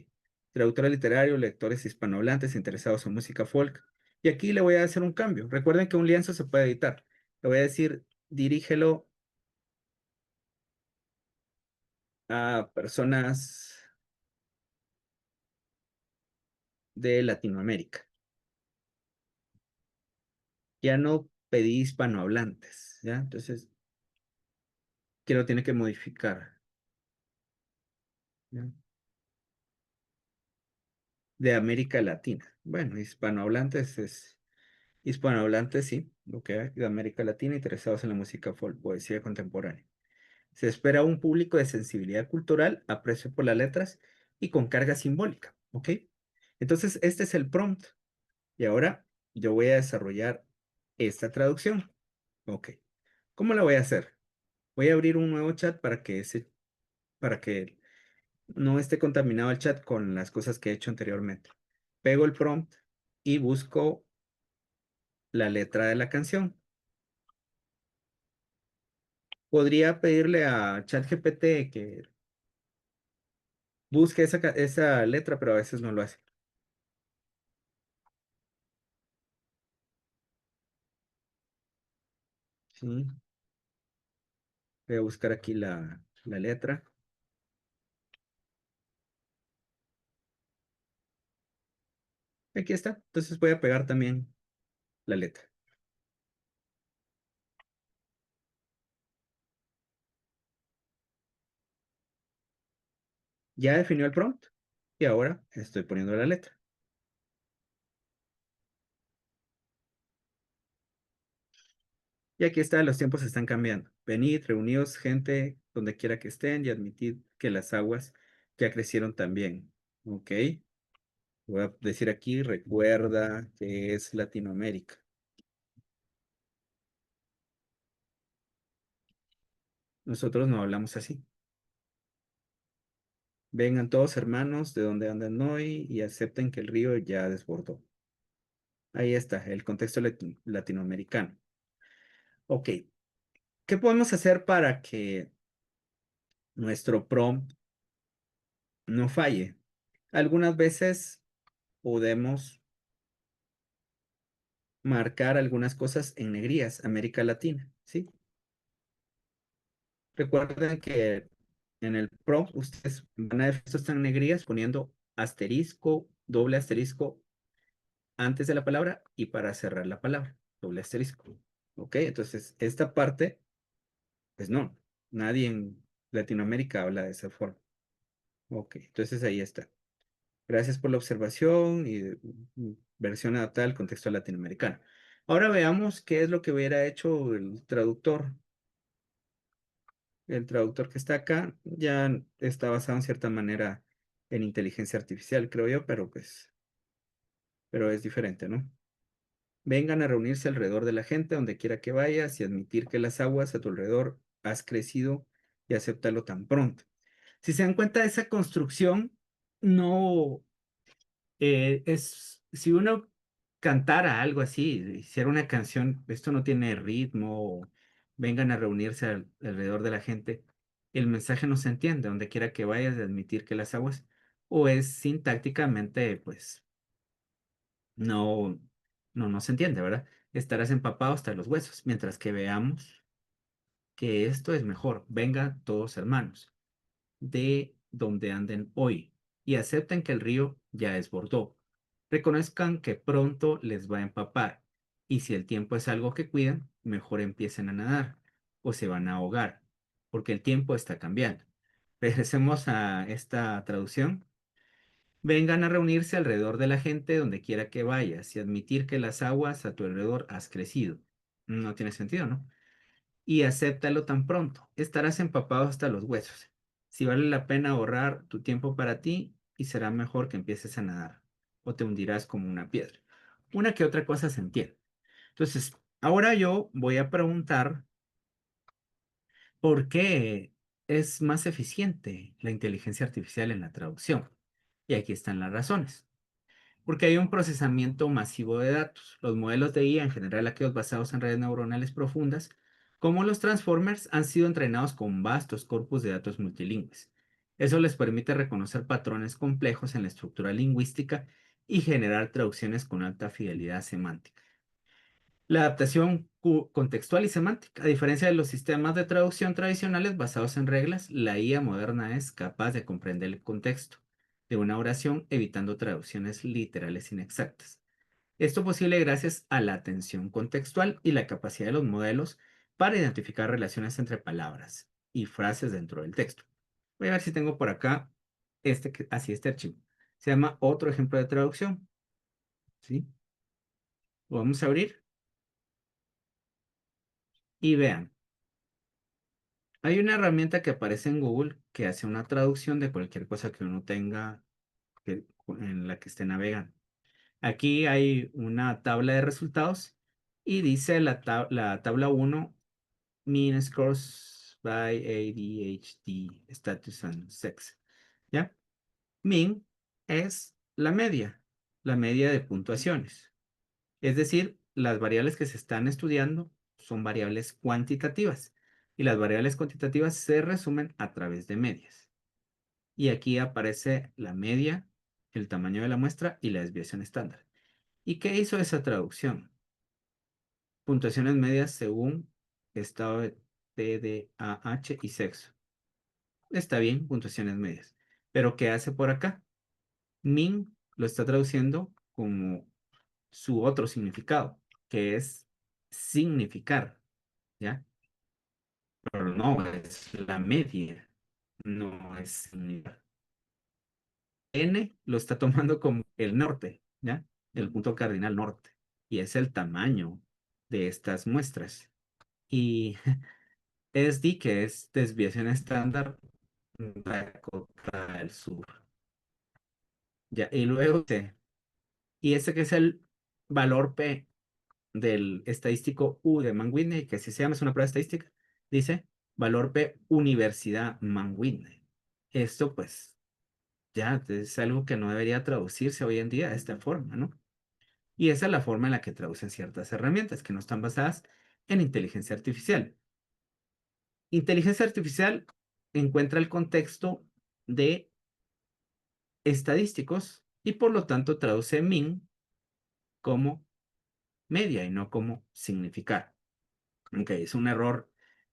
Traductor literario, lectores hispanohablantes interesados en música folk. Y aquí le voy a hacer un cambio. Recuerden que un lienzo se puede editar. Le voy a decir, dirígelo a personas de Latinoamérica. Ya no pedí hispanohablantes, ¿ya? Entonces, ¿qué lo tiene que modificar? ¿Ya? De América Latina. Bueno, hispanohablantes, sí, lo que hay de América Latina interesados en la música folk, poesía contemporánea. Se espera un público de sensibilidad cultural, aprecio por las letras y con carga simbólica, ¿ok? Entonces, este es el prompt. Y ahora yo voy a desarrollar esta traducción. Ok. ¿Cómo la voy a hacer? Voy a abrir un nuevo chat para que no esté contaminado el chat con las cosas que he hecho anteriormente. Pego el prompt y busco la letra de la canción. Podría pedirle a ChatGPT que busque esa letra, pero a veces no lo hace. Sí. Voy a buscar aquí la letra. Aquí está. Entonces voy a pegar también la letra. Ya definió el prompt y ahora estoy poniendo la letra. Y aquí está, los tiempos están cambiando. Venid, reunidos, gente, donde quiera que estén, y admitid que las aguas ya crecieron también. Ok. Voy a decir aquí, recuerda que es Latinoamérica. Nosotros no hablamos así. Vengan todos hermanos de donde andan hoy y acepten que el río ya desbordó. Ahí está, el contexto latinoamericano. Ok, ¿qué podemos hacer para que nuestro prompt no falle? Algunas veces podemos marcar algunas cosas en negrías, América Latina, ¿sí? Recuerden que en el prompt ustedes van a ver esto está en negrías poniendo asterisco, doble asterisco antes de la palabra y para cerrar la palabra, doble asterisco. Ok, entonces esta parte, pues no, nadie en Latinoamérica habla de esa forma. Ok, entonces ahí está. Gracias por la observación y versión adaptada al contexto latinoamericano. Ahora veamos qué es lo que hubiera hecho el traductor. El traductor que está acá ya está basado en cierta manera en inteligencia artificial, creo yo, pero es diferente, ¿no? Vengan a reunirse alrededor de la gente donde quiera que vayas y admitir que las aguas a tu alrededor has crecido y acéptalo tan pronto. Si se dan cuenta de esa construcción, no si uno cantara algo así, hiciera una canción, esto no tiene ritmo, vengan a reunirse alrededor de la gente, el mensaje no se entiende, donde quiera que vayas de admitir que las aguas, o es sintácticamente, pues, no, no se entiende, ¿verdad? Estarás empapado hasta los huesos, mientras que veamos que esto es mejor, vengan todos hermanos de donde anden hoy y acepten que el río ya desbordó. Reconozcan que pronto les va a empapar y si el tiempo es algo que cuidan, mejor empiecen a nadar o se van a ahogar, porque el tiempo está cambiando. Regresemos a esta traducción. Vengan a reunirse alrededor de la gente donde quiera que vayas y admitir que las aguas a tu alrededor has crecido. No tiene sentido, ¿no? Y acéptalo tan pronto. Estarás empapado hasta los huesos. Si vale la pena ahorrar tu tiempo para ti y será mejor que empieces a nadar. o te hundirás como una piedra. Una que otra cosa se entiende. Entonces, ahora yo voy a preguntar por qué es más eficiente la inteligencia artificial en la traducción. Y aquí están las razones. Porque hay un procesamiento masivo de datos. Los modelos de IA, en general aquellos basados en redes neuronales profundas, como los transformers, han sido entrenados con vastos corpus de datos multilingües. Eso les permite reconocer patrones complejos en la estructura lingüística y generar traducciones con alta fidelidad semántica. La adaptación contextual y semántica. A diferencia de los sistemas de traducción tradicionales basados en reglas, la IA moderna es capaz de comprender el contexto de una oración, evitando traducciones literales inexactas. Esto es posible gracias a la atención contextual y la capacidad de los modelos para identificar relaciones entre palabras y frases dentro del texto. Voy a ver si tengo por acá este archivo. Se llama otro ejemplo de traducción. ¿Sí? Lo vamos a abrir y vean. Hay una herramienta que aparece en Google que hace una traducción de cualquier cosa que uno tenga en la que esté navegando. Aquí hay una tabla de resultados y dice la tabla 1, mean scores by ADHD, status and sex. ¿Ya? Mean es la media de puntuaciones. Es decir, las variables que se están estudiando son variables cuantitativas y las variables cuantitativas se resumen a través de medias. Y aquí aparece la media, el tamaño de la muestra y la desviación estándar. ¿Y qué hizo esa traducción? Puntuaciones medias según estado de TDAH y sexo. Está bien, puntuaciones medias. Pero ¿qué hace por acá? Min lo está traduciendo como su otro significado, que es significar, ¿ya? Pero no es la media, no es significar. N lo está tomando como el norte, ¿ya? El punto cardinal norte. Y es el tamaño de estas muestras. Y SD, que es desviación estándar, Dakota del Sur. Ya, y luego T. Y ese que es el valor P del estadístico U de Mann-Whitney, que así se llama, es una prueba estadística, dice valor P Universidad Mann-Whitney. Esto pues ya es algo que no debería traducirse hoy en día de esta forma, ¿no? Y esa es la forma en la que traducen ciertas herramientas que no están basadas en inteligencia artificial. Inteligencia artificial encuentra el contexto de estadísticos y por lo tanto traduce min como media y no como significar. Ok, es un error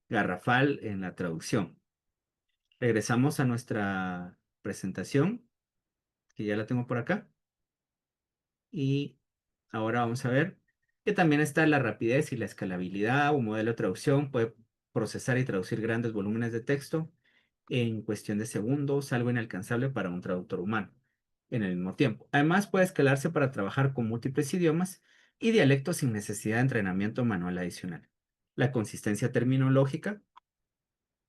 garrafal en la traducción. Regresamos a nuestra presentación, que ya la tengo por acá. Y ahora vamos a ver que también está la rapidez y la escalabilidad. Un modelo de traducción puede procesar y traducir grandes volúmenes de texto en cuestión de segundos, algo inalcanzable para un traductor humano en el mismo tiempo. Además, puede escalarse para trabajar con múltiples idiomas y dialectos sin necesidad de entrenamiento manual adicional. La consistencia terminológica,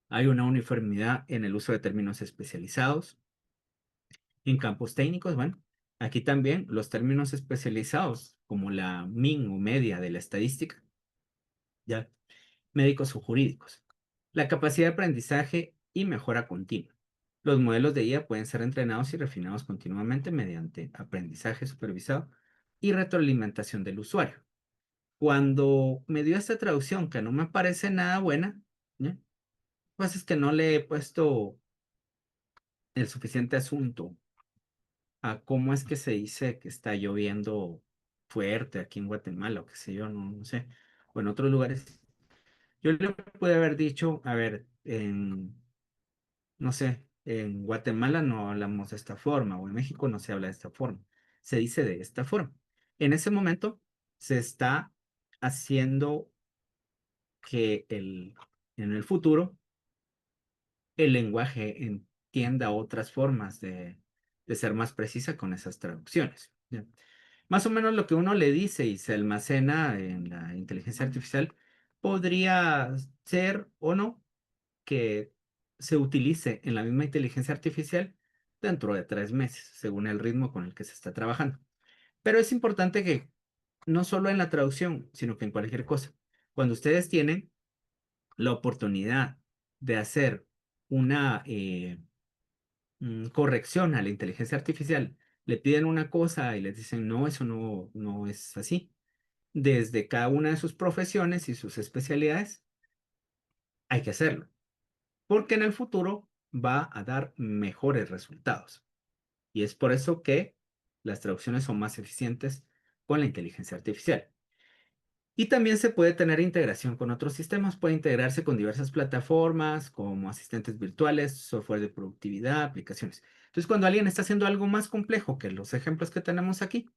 hay una uniformidad en el uso de términos especializados. En campos técnicos, bueno, aquí también los términos especializados, como la min o media de la estadística, ya, médicos o jurídicos. La capacidad de aprendizaje y mejora continua. Los modelos de IA pueden ser entrenados y refinados continuamente mediante aprendizaje supervisado y retroalimentación del usuario. Cuando me dio esta traducción que no me parece nada buena, ¿ya? Pues es que no le he puesto el suficiente asunto a cómo es que se dice que está lloviendo fuerte aquí en Guatemala o qué sé yo, no sé, o en otros lugares. Yo le pude haber dicho, a ver, no sé, en Guatemala no hablamos de esta forma o en México no se habla de esta forma, se dice de esta forma. En ese momento se está haciendo que en el futuro el lenguaje entienda otras formas de ser más precisa con esas traducciones. ¿Ya? Más o menos lo que uno le dice y se almacena en la inteligencia artificial podría ser o no que se utilice en la misma inteligencia artificial dentro de 3 meses, según el ritmo con el que se está trabajando. Pero es importante que no solo en la traducción, sino que en cualquier cosa, cuando ustedes tienen la oportunidad de hacer una corrección a la inteligencia artificial, le piden una cosa y les dicen, no, eso no es así. Desde cada una de sus profesiones y sus especialidades, hay que hacerlo, porque en el futuro va a dar mejores resultados. Y es por eso que las traducciones son más eficientes con la inteligencia artificial. Y también se puede tener integración con otros sistemas, puede integrarse con diversas plataformas como asistentes virtuales, software de productividad, aplicaciones. Entonces, cuando alguien está haciendo algo más complejo que los ejemplos que tenemos aquí,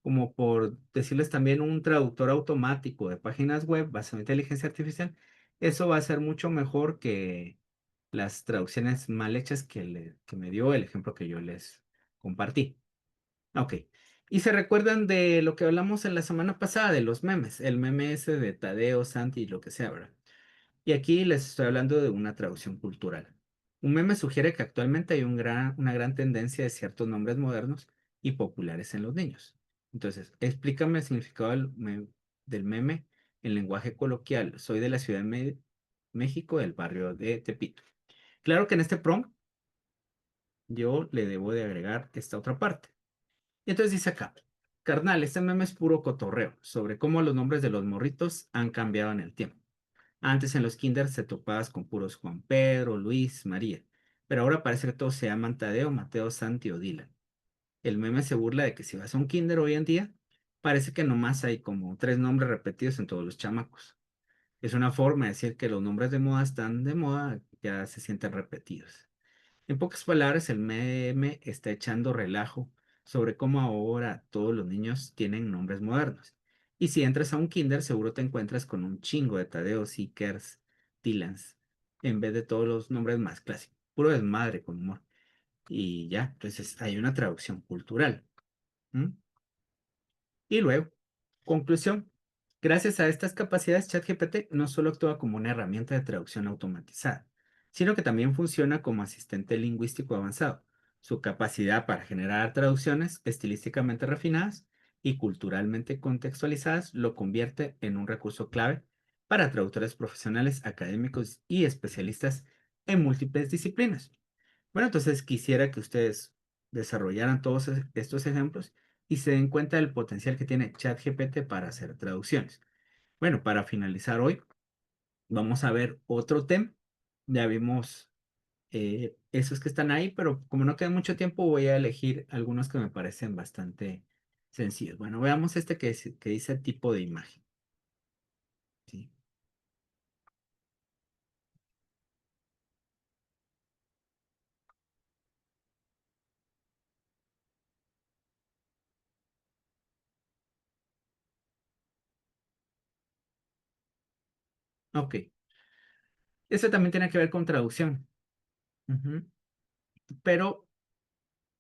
como por decirles también un traductor automático de páginas web basado en inteligencia artificial, eso va a ser mucho mejor que las traducciones mal hechas que me dio el ejemplo que yo les compartí. Ok. Y se recuerdan de lo que hablamos en la semana pasada de los memes, el meme ese de Tadeo, Santi y lo que sea, ¿verdad? Y aquí les estoy hablando de una traducción cultural. Un meme sugiere que actualmente hay una gran tendencia de ciertos nombres modernos y populares en los niños. Entonces, explícame el significado del meme en lenguaje coloquial. Soy de la Ciudad de México, del barrio de Tepito. Claro que en este prompt yo le debo de agregar esta otra parte. Y entonces dice acá, carnal, este meme es puro cotorreo sobre cómo los nombres de los morritos han cambiado en el tiempo. Antes en los kinders te topabas con puros Juan Pedro, Luis, María, pero ahora parece que todos se llaman Tadeo, Mateo, Santi o Dylan. El meme se burla de que si vas a un kinder hoy en día, parece que nomás hay como tres nombres repetidos en todos los chamacos. Es una forma de decir que los nombres de moda están de moda, ya se sienten repetidos. En pocas palabras, el meme está echando relajo sobre cómo ahora todos los niños tienen nombres modernos. Y si entras a un kinder, seguro te encuentras con un chingo de Tadeos, Ikers, Dylans, en vez de todos los nombres más clásicos. Puro desmadre con humor. Y ya, entonces hay una traducción cultural. ¿M? Y luego, conclusión. Gracias a estas capacidades, ChatGPT no solo actúa como una herramienta de traducción automatizada, sino que también funciona como asistente lingüístico avanzado. Su capacidad para generar traducciones estilísticamente refinadas y culturalmente contextualizadas lo convierte en un recurso clave para traductores profesionales, académicos y especialistas en múltiples disciplinas. Bueno, entonces quisiera que ustedes desarrollaran todos estos ejemplos y se den cuenta del potencial que tiene ChatGPT para hacer traducciones. Bueno, para finalizar hoy, vamos a ver otro tema. Ya vimos esos que están ahí, pero como no queda mucho tiempo, voy a elegir algunos que me parecen bastante sencillos. Bueno, veamos este que dice tipo de imagen. ¿Sí? Ok. Este también tiene que ver con traducción, ujú, pero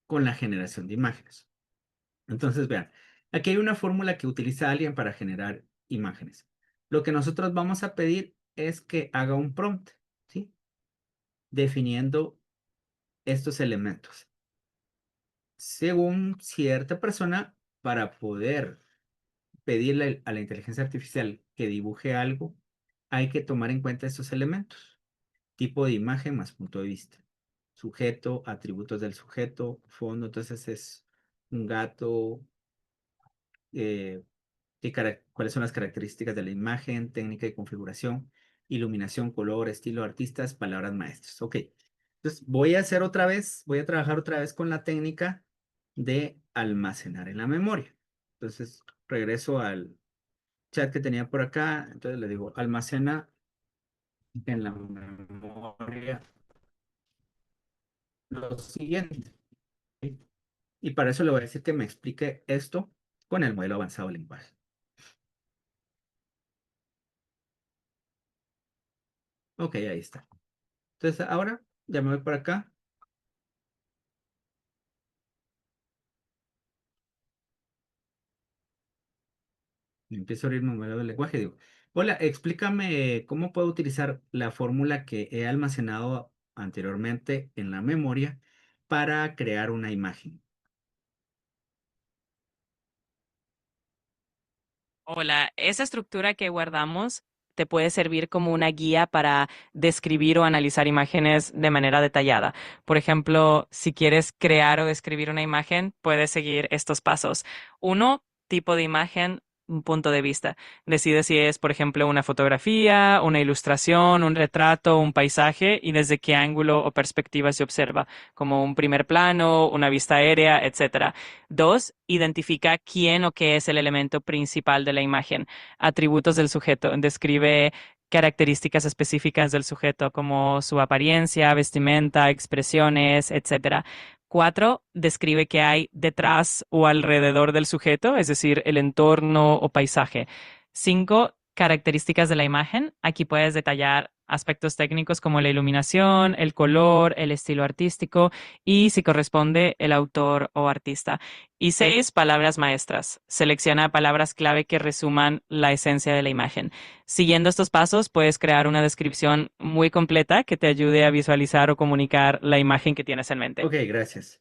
con la generación de imágenes. Entonces, vean, aquí hay una fórmula que utiliza alguien para generar imágenes. Lo que nosotros vamos a pedir es que haga un prompt, ¿sí? Definiendo estos elementos. Según cierta persona, para poder pedirle a la inteligencia artificial que dibuje algo, hay que tomar en cuenta estos elementos. Tipo de imagen más punto de vista. Sujeto, atributos del sujeto, fondo, entonces es un gato, eh, cuáles son las características de la imagen, técnica y configuración, iluminación, color, estilo, artistas, palabras maestras. Ok, entonces voy a trabajar otra vez con la técnica de almacenar en la memoria. Entonces regreso al chat que tenía por acá, entonces le digo, almacena en la memoria lo siguiente. ¿Ok? Y para eso le voy a decir que me explique esto con el modelo avanzado de lenguaje. Ok, ahí está. Entonces ahora ya me voy por acá. Y empiezo a abrir mi modelo de lenguaje. Digo, hola, explícame cómo puedo utilizar la fórmula que he almacenado anteriormente en la memoria para crear una imagen. Hola, esa estructura que guardamos te puede servir como una guía para describir o analizar imágenes de manera detallada. Por ejemplo, si quieres crear o describir una imagen, puedes seguir estos pasos. Uno, tipo de imagen, un punto de vista. Decide si es, por ejemplo, una fotografía, una ilustración, un retrato, un paisaje y desde qué ángulo o perspectiva se observa, como un primer plano, una vista aérea, etcétera. Dos, identifica quién o qué es el elemento principal de la imagen. Atributos del sujeto. Describe características específicas del sujeto, como su apariencia, vestimenta, expresiones, etcétera. Cuatro, describe qué hay detrás o alrededor del sujeto, es decir, el entorno o paisaje. Cinco, características de la imagen. Aquí puedes detallar aspectos técnicos como la iluminación, el color, el estilo artístico y si corresponde el autor o artista. Y seis, palabras maestras. Selecciona palabras clave que resuman la esencia de la imagen. Siguiendo estos pasos, puedes crear una descripción muy completa que te ayude a visualizar o comunicar la imagen que tienes en mente. Ok, gracias.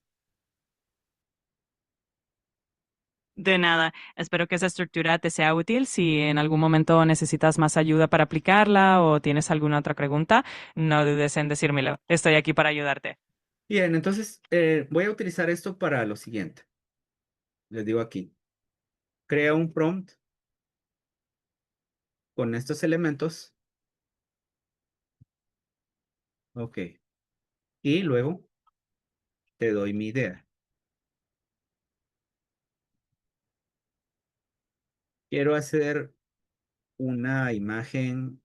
De nada, espero que esa estructura te sea útil. Si en algún momento necesitas más ayuda para aplicarla o tienes alguna otra pregunta, no dudes en decírmelo. Estoy aquí para ayudarte. Bien, entonces voy a utilizar esto para lo siguiente. Les digo aquí, crea un prompt con estos elementos. Ok. Y luego te doy mi idea. Quiero hacer una imagen,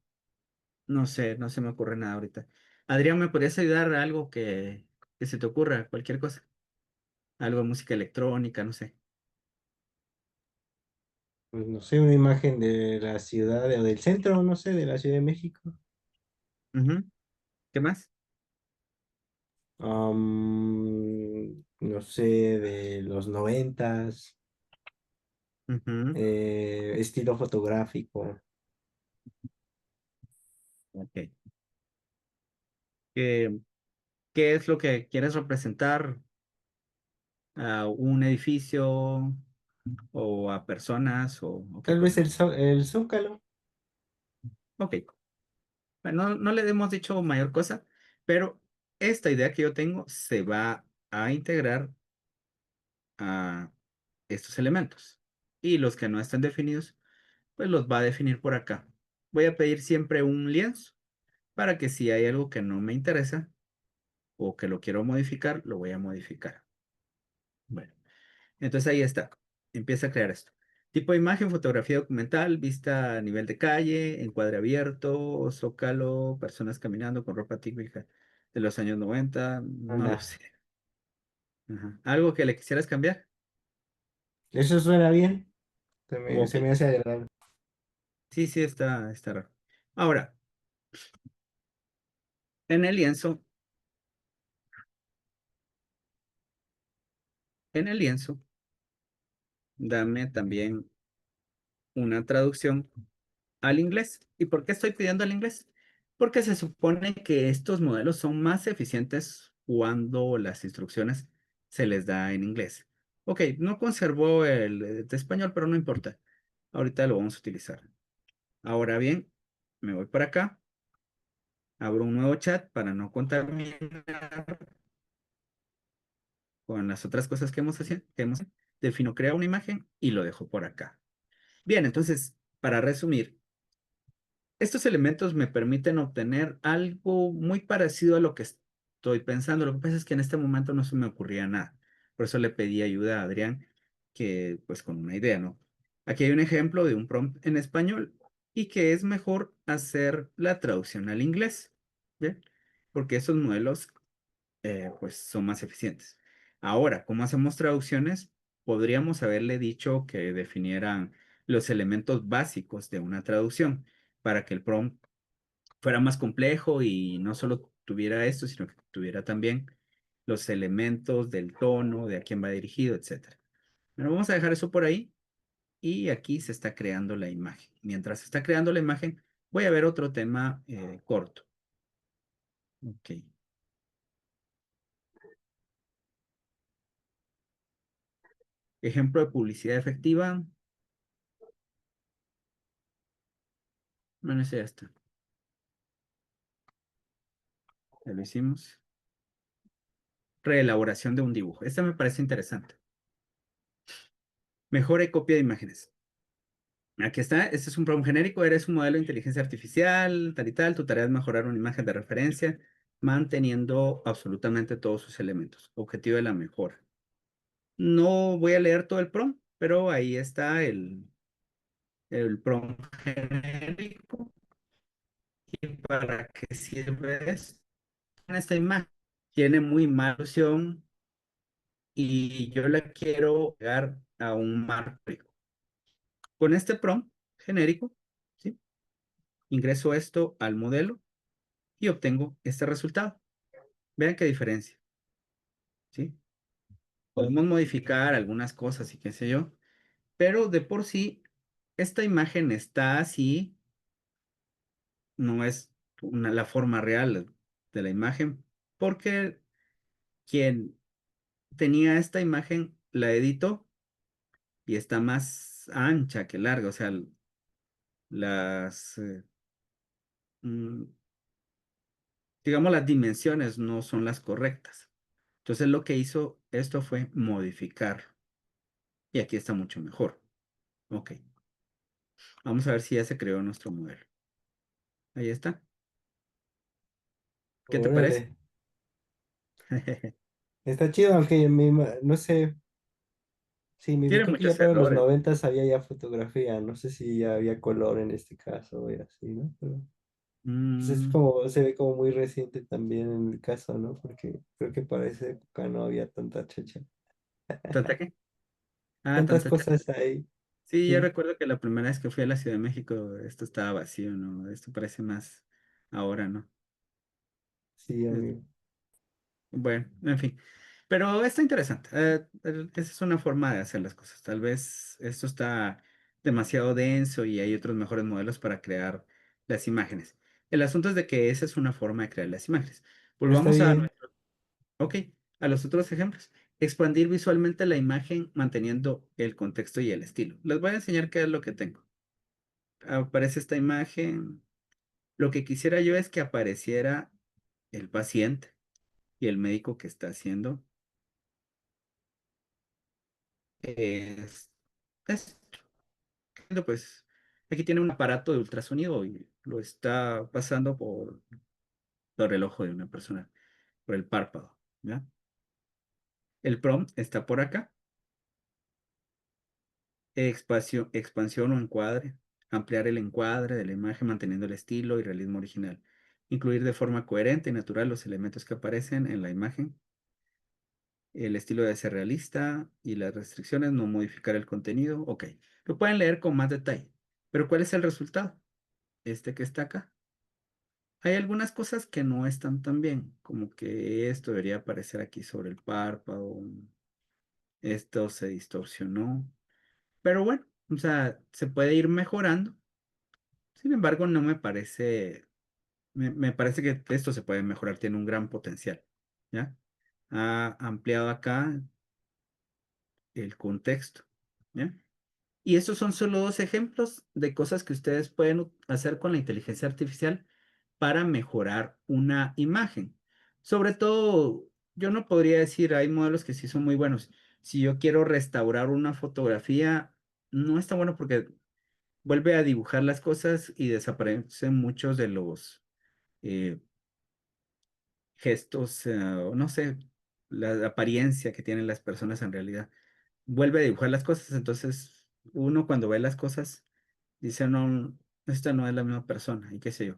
no sé, no se me ocurre nada ahorita. Adrián, ¿me podrías ayudar a algo que se te ocurra? Cualquier cosa. Algo de música electrónica, no sé. Pues no sé, una imagen de la ciudad o del centro, no sé, de la Ciudad de México. Ujú. ¿Qué más? No sé, de los 90s, Ujú. estilo fotográfico. Ok. ¿Qué, qué es lo que quieres representar? ¿A un edificio o a personas o qué Tal vez cosa? el Zócalo. Ok. Bueno, no le hemos dicho mayor cosa, pero esta idea que yo tengo se va a integrar a estos elementos. Y los que no están definidos, pues los va a definir por acá. Voy a pedir siempre un lienzo para que si hay algo que no me interesa o que lo quiero modificar, lo voy a modificar. Bueno, entonces ahí está. Empieza a crear esto. Tipo de imagen, fotografía documental, vista a nivel de calle, encuadre abierto, zócalo, personas caminando con ropa típica de los años 90, no lo Anda, sé. Ajá. ¿Algo que le quisieras cambiar? eso suena bien. Ok. Se me hace agradable. Sí, sí, está raro. Ahora, en el lienzo, en el lienzo, dame también una traducción al inglés. ¿Y por qué estoy pidiendo al inglés? Porque se supone que estos modelos son más eficientes cuando las instrucciones se les da en inglés. Ok, no conservó el de español, pero no importa. Ahorita lo vamos a utilizar. Ahora bien, me voy para acá, abro un nuevo chat para no contaminar con las otras cosas que hemos defino crear una imagen y lo dejo por acá. Bien, entonces, para resumir, estos elementos me permiten obtener algo muy parecido a lo que estoy pensando. Lo que pasa es que en este momento no se me ocurría nada. Por eso le pedí ayuda a Adrián, que pues con una idea, ¿no? Aquí hay un ejemplo de un prompt en español y que es mejor hacer la traducción al inglés, ¿bien? Porque esos modelos pues son más eficientes. Ahora, ¿cómo hacemos traducciones? Podríamos haberle dicho que definieran los elementos básicos de una traducción para que el prompt fuera más complejo y no solo tuviera esto, sino que tuviera también los elementos del tono, de a quién va dirigido, etcétera. Pero vamos a dejar eso por ahí y aquí se está creando la imagen. Mientras se está creando la imagen, voy a ver otro tema corto. Ok. Ejemplo de publicidad efectiva. Bueno, ese ya está. Ya lo hicimos. Reelaboración de un dibujo. Esta me parece interesante. Mejora y copia de imágenes. Aquí está, este es un prompt genérico, eres un modelo de inteligencia artificial, tal y tal, tu tarea es mejorar una imagen de referencia, manteniendo absolutamente todos sus elementos. Objetivo de la mejora. No voy a leer todo el prompt, pero ahí está el prompt genérico. ¿Y para qué sirve esto? En esta imagen tiene muy mala opción y yo la quiero pegar a un marco. Con este prompt genérico, ¿sí? Ingreso esto al modelo y obtengo este resultado. Vean qué diferencia, ¿sí? Podemos modificar algunas cosas y qué sé yo, pero de por sí, esta imagen está así, no es la forma real de la imagen, porque quien tenía esta imagen la editó y está más ancha que larga, o sea, las, mm, digamos, las dimensiones no son las correctas. Entonces lo que hizo esto fue modificar y aquí está mucho mejor. Ok, vamos a ver si ya se creó nuestro modelo. Ahí está. ¿Qué te parece? Órale. Está chido, aunque no sé, sí, Tiene creo que ya muchos para los errores. 90 había ya fotografía, no sé si ya había color en este caso y así, ¿no? Pero pues es Mm, como, se ve como muy reciente también en el caso, ¿no? Porque creo que para esa época no había tanta chacha, ¿Tanta qué? Ah, tantas tanta chat. cosas ahí, Sí, yo sí, recuerdo que la primera vez que fui a la Ciudad de México, esto estaba vacío, ¿no? Esto parece más ahora, ¿no? sí, Es- amigo. bueno, en fin. Pero está interesante. Esa es una forma de hacer las cosas. Tal vez esto está demasiado denso y hay otros mejores modelos para crear las imágenes. El asunto es de que esa es una forma de crear las imágenes. Pero está Volvamos a, bien, ok, a los otros ejemplos. Expandir visualmente la imagen manteniendo el contexto y el estilo. Les voy a enseñar qué es lo que tengo. Aparece esta imagen. Lo que quisiera yo es que apareciera el paciente y el médico que está haciendo es, es- pues aquí tiene un aparato de ultrasonido y lo está pasando por el ojo de una persona, por el párpado, ¿ya? El prompt está por acá. Expansión o encuadre. Ampliar el encuadre de la imagen manteniendo el estilo y realismo original. Incluir de forma coherente y natural los elementos que aparecen en la imagen. El estilo debe ser realista y las restricciones, no modificar el contenido. Ok, lo pueden leer con más detalle. Pero ¿cuál es el resultado? Este que está acá. Hay algunas cosas que no están tan bien, como que esto debería aparecer aquí sobre el párpado. Esto se distorsionó. Pero bueno, o sea, se puede ir mejorando. Sin embargo, no me parece, me parece que esto se puede mejorar, tiene un gran potencial, ¿ya? Ha ampliado acá el contexto, ¿ya? Y estos son solo dos ejemplos de cosas que ustedes pueden hacer con la inteligencia artificial para mejorar una imagen. Sobre todo, yo no podría decir, hay modelos que sí son muy buenos. Si yo quiero restaurar una fotografía, no está bueno porque vuelve a dibujar las cosas y desaparecen muchos de los eh, gestos, o no sé, la apariencia que tienen las personas en realidad. Vuelve a dibujar las cosas, entonces uno cuando ve las cosas dice, no, esta no es la misma persona y qué sé yo.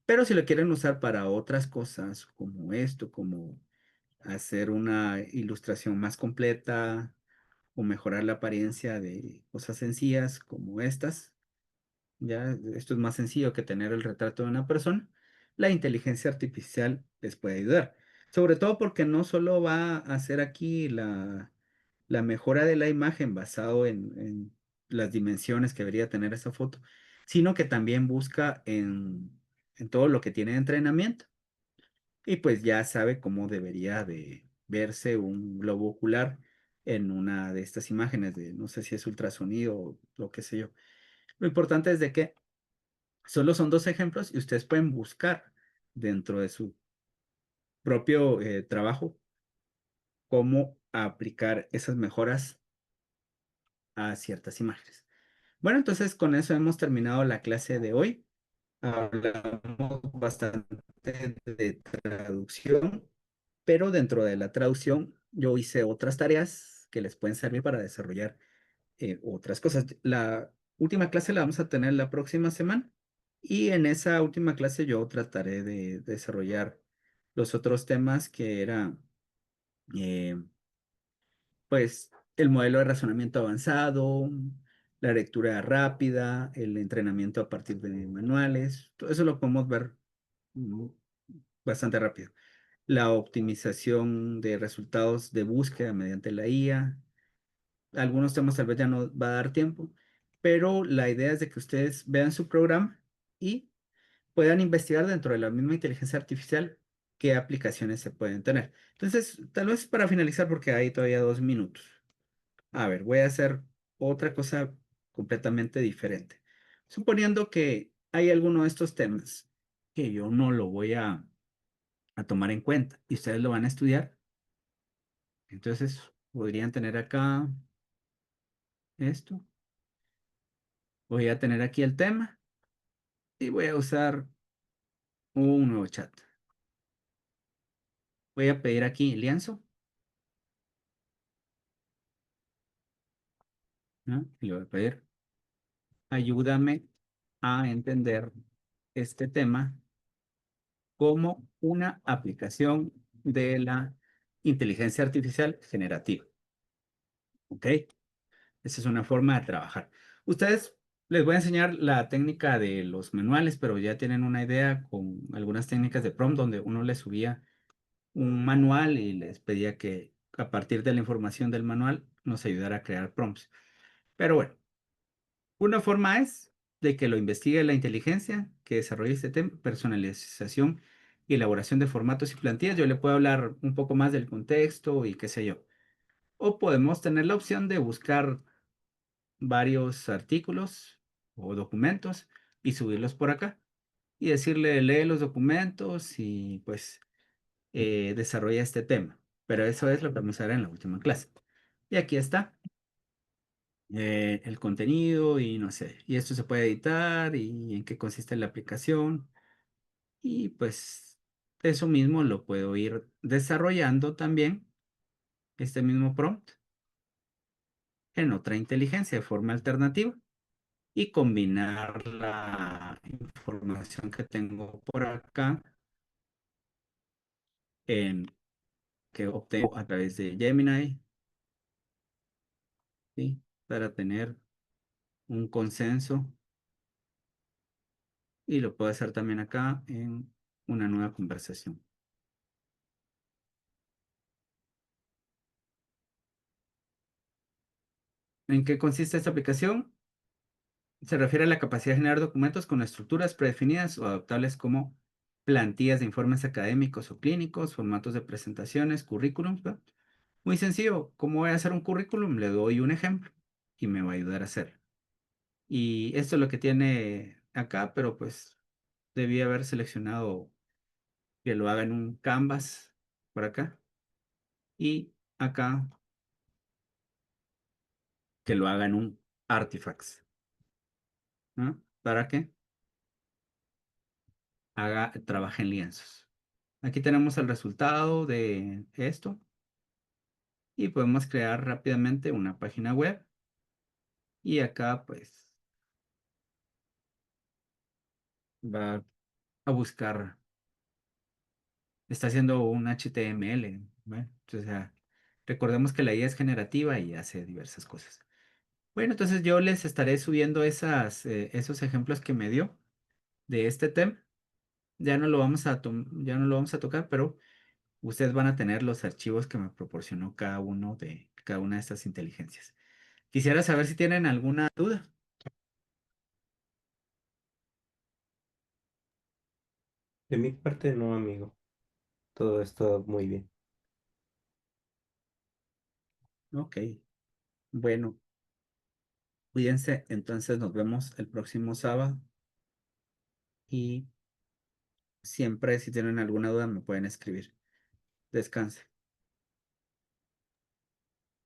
Pero si lo quieren usar para otras cosas como esto, como hacer una ilustración más completa o mejorar la apariencia de cosas sencillas como estas, ya, esto es más sencillo que tener el retrato de una persona. La inteligencia artificial les puede ayudar. Sobre todo porque no solo va a hacer aquí la mejora de la imagen basado en las dimensiones que debería tener esa foto, sino que también busca en todo lo que tiene de entrenamiento. Y pues ya sabe cómo debería de verse un globo ocular en una de estas imágenes de, no sé si es ultrasonido o lo que sé yo. Lo importante es de que Solo son dos ejemplos y ustedes pueden buscar dentro de su propio trabajo cómo aplicar esas mejoras a ciertas imágenes. Bueno, entonces con eso hemos terminado la clase de hoy. Hablamos bastante de traducción, pero dentro de la traducción yo hice otras tareas que les pueden servir para desarrollar otras cosas. La última clase la vamos a tener la próxima semana y en esa última clase yo trataré de desarrollar los otros temas que eran, eh, pues, el modelo de razonamiento avanzado, la lectura rápida, el entrenamiento a partir de manuales. Todo eso lo podemos ver mm, bastante rápido. La optimización de resultados de búsqueda mediante la IA. Algunos temas tal vez ya no va a dar tiempo, pero la idea es de que ustedes vean su programa y puedan investigar dentro de la misma inteligencia artificial qué aplicaciones se pueden tener. Entonces, tal vez para finalizar, porque hay todavía 2 minutos. A ver, voy a hacer otra cosa completamente diferente. Suponiendo que hay alguno de estos temas que yo no lo voy a tomar en cuenta y ustedes lo van a estudiar, entonces podrían tener acá esto. Voy a tener aquí el tema y voy a usar un nuevo chat. Voy a pedir aquí lienzo, ¿no? Y le voy a pedir, ayúdame a entender este tema como una aplicación de la inteligencia artificial generativa. ¿Ok? Esa es una forma de trabajar. Ustedes les voy a enseñar la técnica de los manuales, pero ya tienen una idea con algunas técnicas de prompt donde uno les subía un manual y les pedía que a partir de la información del manual nos ayudara a crear prompts. Pero bueno, una forma es de que lo investigue la inteligencia que desarrolle este tema, personalización y elaboración de formatos y plantillas. Yo le puedo hablar un poco más del contexto y qué sé yo. O podemos tener la opción de buscar varios artículos o documentos y subirlos por acá y decirle, lee los documentos y pues desarrolla este tema. Pero eso es lo que vamos a ver en la última clase. Y aquí está el contenido y no sé, y esto se puede editar y en qué consiste la aplicación. Y pues eso mismo lo puedo ir desarrollando también, este mismo prompt, en otra inteligencia de forma alternativa y combinar la información que tengo por acá en que obtengo a través de Gemini, ¿sí? Para tener un consenso y lo puedo hacer también acá en una nueva conversación. ¿En qué consiste esta aplicación? Se refiere a la capacidad de generar documentos con estructuras predefinidas o adaptables como plantillas de informes académicos o clínicos, formatos de presentaciones, currículums, ¿va? Muy sencillo. ¿Cómo voy a hacer un currículum? Le doy un ejemplo y me va a ayudar a hacerlo. Y esto es lo que tiene acá, pero pues debí haber seleccionado que lo haga en un Canvas por acá y acá que lo haga en un Artifacts, ¿no? ¿Para qué? Trabaje en lienzos. Aquí tenemos el resultado de esto y podemos crear rápidamente una página web y acá pues va a buscar, está haciendo un HTML, ¿vale? O sea, recordemos que la IA es generativa y hace diversas cosas. Bueno, entonces yo les estaré subiendo esos ejemplos que me dio de este tema. Ya no lo vamos a tocar, pero ustedes van a tener los archivos que me proporcionó cada una de estas inteligencias. Quisiera saber si tienen alguna duda. De mi parte, no, amigo. Todo esto muy bien. Ok, bueno, cuídense. Entonces nos vemos el próximo sábado y siempre si tienen alguna duda me pueden escribir. Descanse.